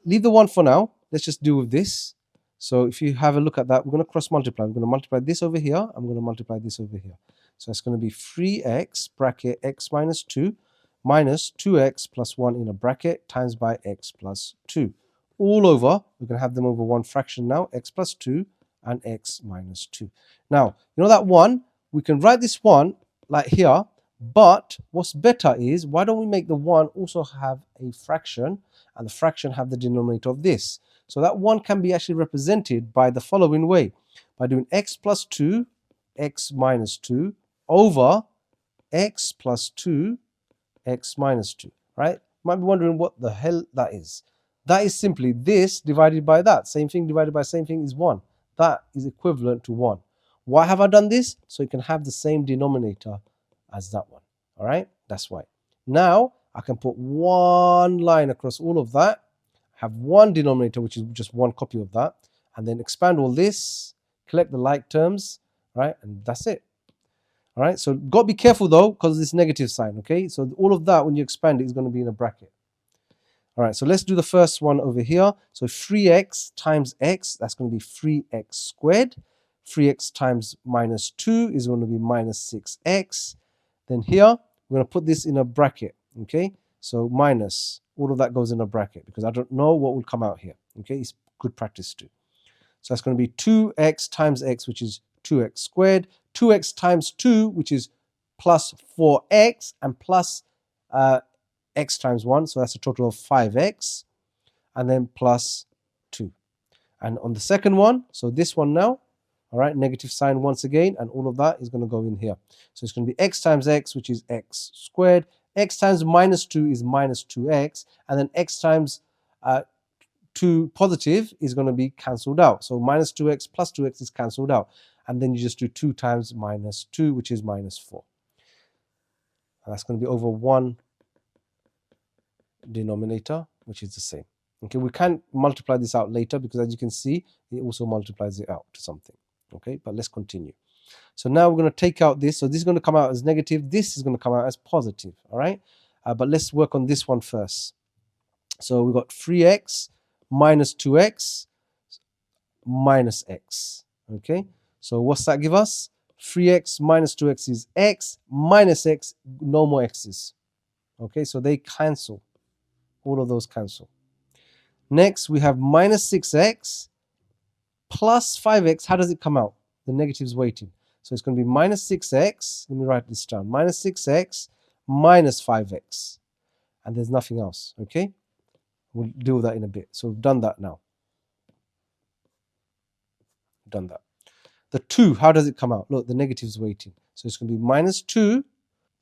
Leave the 1 for now. Let's just do with this. So if you have a look at that, we're going to cross multiply. We're going to multiply this over here. I'm going to multiply this over here. So it's going to be 3x bracket x minus 2 minus 2x plus 1 in a bracket times by x plus 2. All over, we're going to have them over one fraction now, x plus 2 and x minus 2. Now, you know that 1? We can write this 1 like here, but what's better is, why don't we make the 1 also have a fraction, and the fraction have the denominator of this. So that 1 can be actually represented by the following way, by doing x plus 2, x minus 2, over x plus 2, x minus 2, right? Might be wondering what the hell that is. That is simply this divided by that. Same thing divided by same thing is 1. That is equivalent to 1. Why have I done this? So it can have the same denominator as that one. All right, that's why. Now I can put one line across all of that, have one denominator, which is just one copy of that, and then expand all this, collect the like terms, right? And that's it. All right, so got to be careful though, because of this negative sign, okay? So all of that, when you expand it, is going to be in a bracket. All right, so let's do the first one over here. So 3x times x, that's going to be 3x squared. 3x times minus 2 is going to be minus 6x. Then here, we're going to put this in a bracket, okay? So minus, all of that goes in a bracket, because I don't know what will come out here, okay? It's good practice too. So that's going to be 2x times x, which is 2x squared. 2x times 2, which is plus 4x, and plus x times 1, so that's a total of 5x, and then plus 2. And on the second one, so this one now, all right, negative sign once again, and all of that is going to go in here. So it's going to be x times x, which is x squared. X times minus 2 is minus 2x, and then x times 2 positive is going to be cancelled out. So minus 2x plus 2x is cancelled out. And then you just do 2 times minus 2, which is minus 4. And that's going to be over one denominator, which is the same. Okay, we can multiply this out later, because as you can see, it also multiplies it out to something. Okay, but let's continue. So now we're going to take out this. So this is going to come out as negative. This is going to come out as positive. All right, but let's work on this one first. So we've got 3x minus 2x minus x. Okay, so what's that give us? 3x minus 2x is x, minus x, no more x's. Okay, so they cancel. All of those cancel. Next, we have minus 6x plus 5x. How does it come out? The negative's weighting. So it's going to be minus 6x. Let me write this down. Minus 6x minus 5x. And there's nothing else, okay? We'll deal with that in a bit. So we've done that now. Done that. The 2, how does it come out? Look, the negative's weighting. So it's going to be minus 2.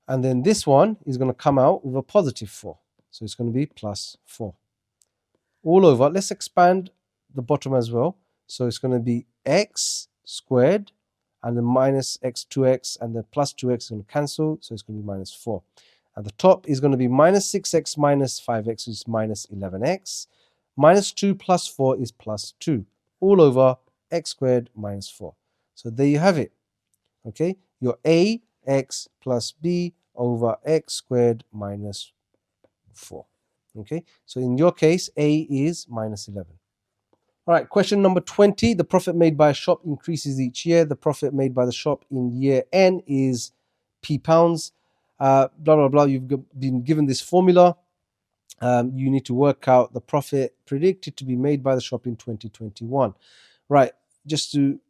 And then this one is going to come out with a positive 4. So it's going to be plus 4. All over. Let's expand the bottom as well. So it's going to be x squared, and the minus x2x and the plus 2x is going to cancel. So it's going to be minus 4. At the top is going to be minus 6x minus 5x, which is minus 11x. Minus 2 plus 4 is plus 2. All over x squared minus 4. So there you have it. Okay, your a x plus b over x squared minus 4. Okay, so in your case, a is minus 11. All right, question number 20. The profit made by a shop increases each year. The profit made by the shop in year N is P pounds. Blah, blah, blah. You've been given this formula. You need to work out the profit predicted to be made by the shop in 2021. Right, just to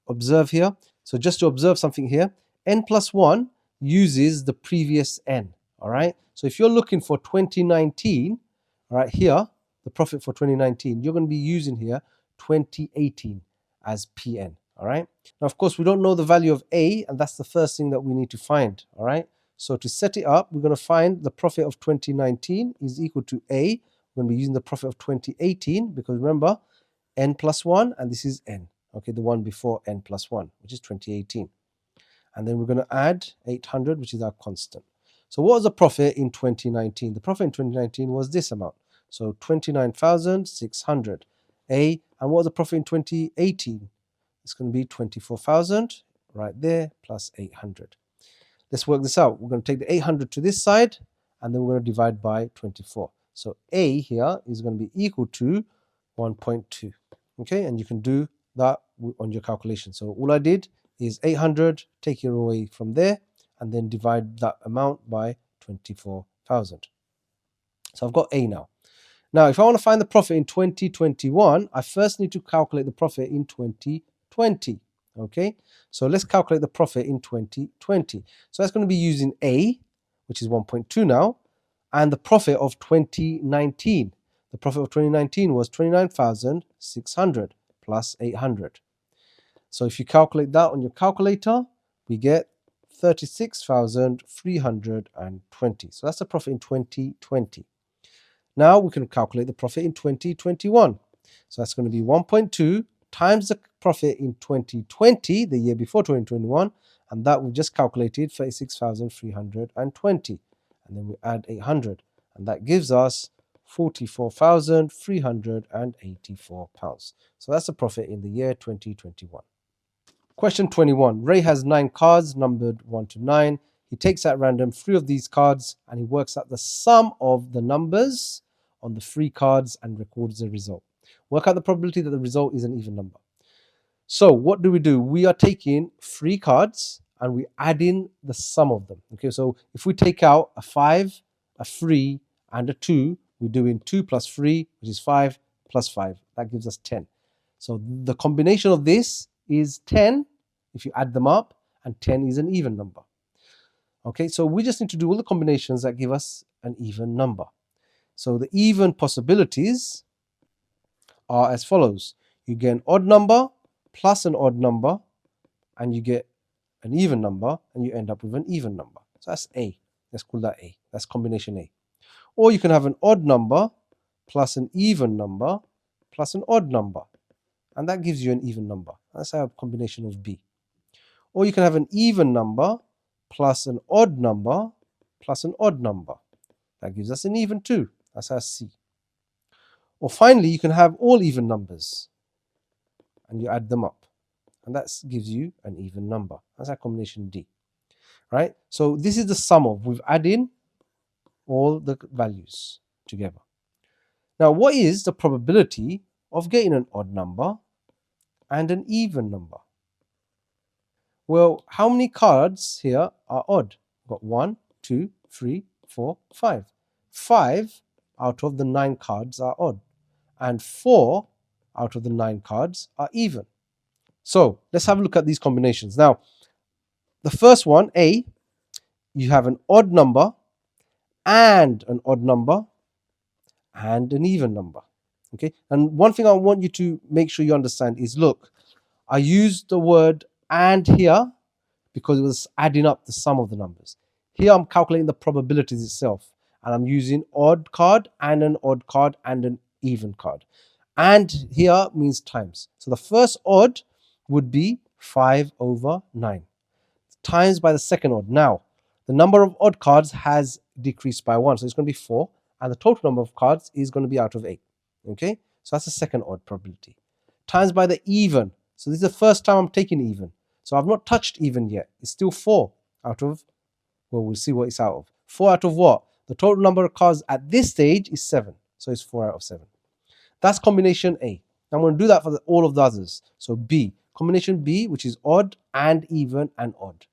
observe here. So just to observe something here, N plus 1 uses the previous N. All right, so if you're looking for 2019, all right, here, the profit for 2019, you're going to be using here 2018 as PN. All right, now of course we don't know the value of A, and that's the first thing that we need to find. All right, so to set it up, we're going to find the profit of 2019 is equal to A. We're going to be using the profit of 2018 because remember, N plus 1, and this is N. Okay, the one before N plus 1, which is 2018. And then we're going to add 800, which is our constant. So what was the profit in 2019? The profit in 2019 was this amount. So 29,600. A, and what was the profit in 2018? It's going to be 24,000 right there plus 800. Let's work this out. We're going to take the 800 to this side, and then we're going to divide by 24. So A here is going to be equal to 1.2. Okay, and you can do that on your calculation. So all I did is 800, take it away from there, and then divide that amount by 24,000. So I've got A now. Now, if I want to find the profit in 2021, I first need to calculate the profit in 2020. Okay, so let's calculate the profit in 2020. So that's going to be using A, which is 1.2 now, and the profit of 2019. The profit of 2019 was 29,600 plus 800. So if you calculate that on your calculator, we get 36,320. So that's the profit in 2020. Now we can calculate the profit in 2021. So that's going to be 1.2 times the profit in 2020, the year before 2021, and that we just calculated 36,320. And then we add 800, and that gives us 44,384 pounds. So that's the profit in the year 2021. Question 21. Ray has 9 cards numbered 1 to 9. He takes at random 3 of these cards and he works out the sum of the numbers on the 3 cards and records the result. Work out the probability that the result is an even number. So what do? We are taking 3 cards and we add in the sum of them. Okay, so if we take out a 5, a 3, and a 2, we're doing 2 plus 3, which is 5, plus 5. That gives us 10. So the combination of this is 10 if you add them up, and 10 is an even number. Okay, so we just need to do all the combinations that give us an even number. So the even possibilities are as follows. You get an odd number plus an odd number, and you get an even number, and you end up with an even number. So that's A. Let's call that A. That's combination A. Or you can have an odd number plus an even number plus an odd number, and that gives you an even number. That's our combination of B. Or you can have an even number plus an odd number plus an odd number. That gives us an even too. That's our C. Or finally, you can have all even numbers and you add them up, and that gives you an even number. That's our combination D. Right? So this is the sum of, we've added in all the values together. Now, what is the probability of getting an odd number and an even number? Well, how many cards here are odd? We've got 1, 2, 3, 4, 5. 5 out of the 9 cards are odd. and 4 out of the 9 cards are even. So let's have a look at these combinations. Now, the first one, A, you have an odd number and an odd number and an even number. Okay, and one thing I want you to make sure you understand is, look, I used the word and here because it was adding up the sum of the numbers. Here I'm calculating the probabilities itself, and I'm using odd card and an odd card and an even card. And here means times. So the first odd would be 5 over 9 times by the second odd. Now, the number of odd cards has decreased by 1, so it's going to be 4, and the total number of cards is going to be out of 8. Okay, so that's the second odd probability. Times by the even. So this is the first time I'm taking even. So I've not touched even yet. It's still 4 out of, well, we'll see what it's out of. 4 out of what? The total number of cards at this stage is 7. So it's 4 out of 7. That's combination A. Now I'm going to do that for all of the others. So B. Combination B, which is odd and even and odd.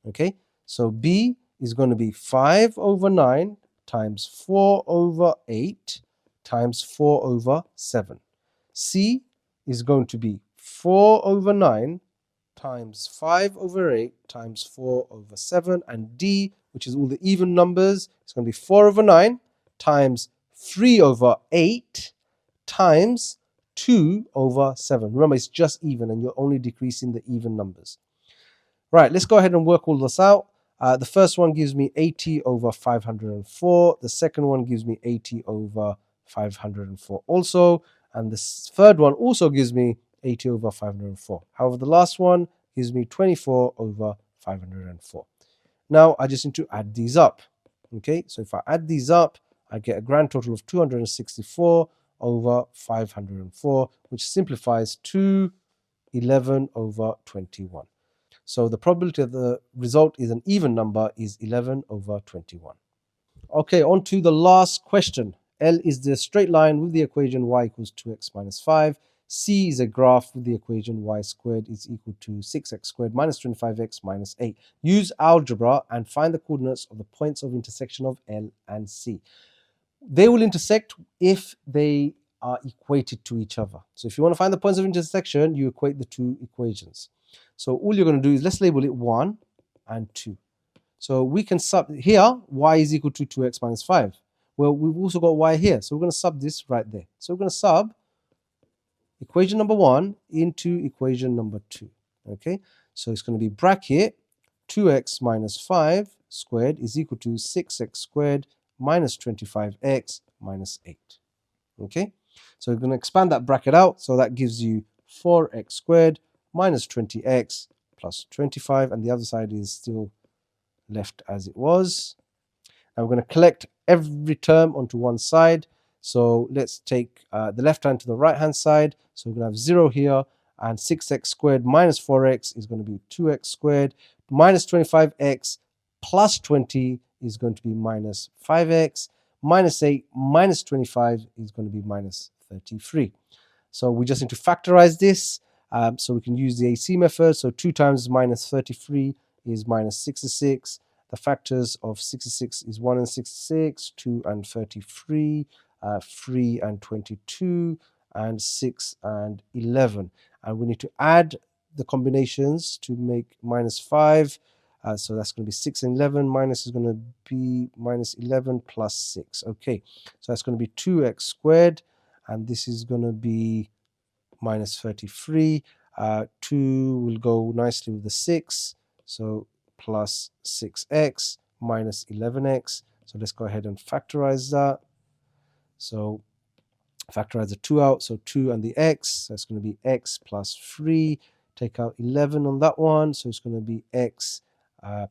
Okay, so B is going to be 5 over 9 times 4 over 8 times 4 over 7. C is going to be 4 over 9 times 5 over 8 times 4 over 7. And D, which is all the even numbers, it's going to be 4 over 9 times 3 over 8 times 2 over 7. Remember, it's just even, and you're only decreasing the even numbers. Right, let's go ahead and work all this out. The first one gives me 80 over 504. The second one gives me 80 over 504 also. And the third one also gives me 80 over 504. However, the last one gives me 24 over 504. Now, I just need to add these up. Okay, so if I add these up, I get a grand total of 264 over 504, which simplifies to 11 over 21. So the probability of the result is an even number is 11 over 21. Okay, on to the last question. L is the straight line with the equation y equals 2x minus 5. C is a graph with the equation y squared is equal to 6x squared minus 25x minus 8. Use algebra and find the coordinates of the points of intersection of L and C. They will intersect if they are equated to each other. So if you want to find the points of intersection, you equate the two equations. So all you're going to do is, let's label it 1 and 2. So we can sub here, y is equal to 2x minus 5. Well, we've also got y here, so we're going to sub this right there. So we're going to sub equation number 1 into equation number 2. Okay, so it's going to be bracket 2x minus 5 squared is equal to 6x squared minus 25x minus 8. Okay, so we're going to expand that bracket out, so that gives you 4x squared minus 20x plus 25, and the other side is still left as it was. Now we're going to collect every term onto one side. So let's take the left hand to the right hand side. So we're going to have 0 here, and 6x squared minus 4x is going to be 2x squared, minus 25x plus 20 is going to be minus 5x, minus 8 minus 25 is going to be minus 33. So we just need to factorize this. So we can use the AC method. So 2 times minus 33 is minus 66. The factors of 66 is 1 and 66, 2 and 33, 3 and 22, and 6 and 11. And we need to add the combinations to make minus 5. So that's going to be 6 and 11. Minus is going to be minus 11 plus 6. Okay, so that's going to be 2x squared. And this is going to be minus 33. 2 will go nicely with the 6. So plus 6x minus 11x. So let's go ahead and factorize that. So factorize the 2 out. So 2 and the x. That's going to be x plus 3. Take out 11 on that one. So it's going to be x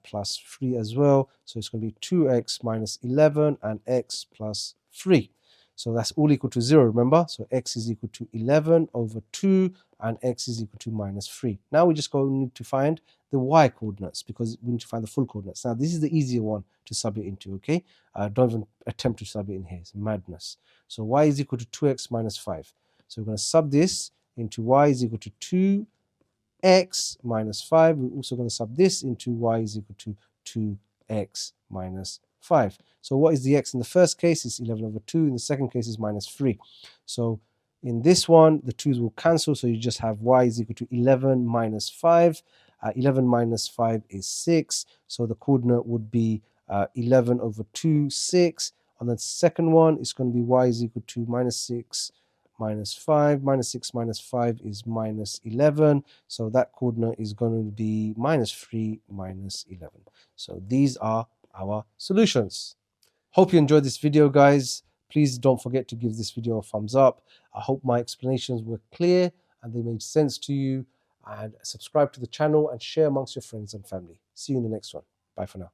plus 3 as well. So it's going to be 2x minus 11 and x plus 3. So that's all equal to 0, remember? So x is equal to 11 over 2 and x is equal to minus 3. Now we just need to find the y coordinates because we need to find the full coordinates. Now this is the easier one to sub it into, okay? Don't even attempt to sub it in here, it's madness. So y is equal to 2x minus 5. So we're going to sub this into y is equal to 2x minus 5. We're also going to sub this into y is equal to 2x minus 5. So what is the x in the first case? It's 11 over 2. In the second case is minus 3. So In this one, the 2's will cancel, so you just have y is equal to 11 minus 5. 11 minus 5 is 6, so the coordinate would be 11 over 2, 6. On the second one, it's going to be y is equal to minus 6 minus 5. Minus 6 minus 5 is minus 11, so that coordinate is going to be minus 3 minus 11. So these are our solutions. Hope you enjoyed this video, guys. Please don't forget to give this video a thumbs up. I hope my explanations were clear and they made sense to you. And subscribe to the channel and share amongst your friends and family. See you in the next one. Bye for now.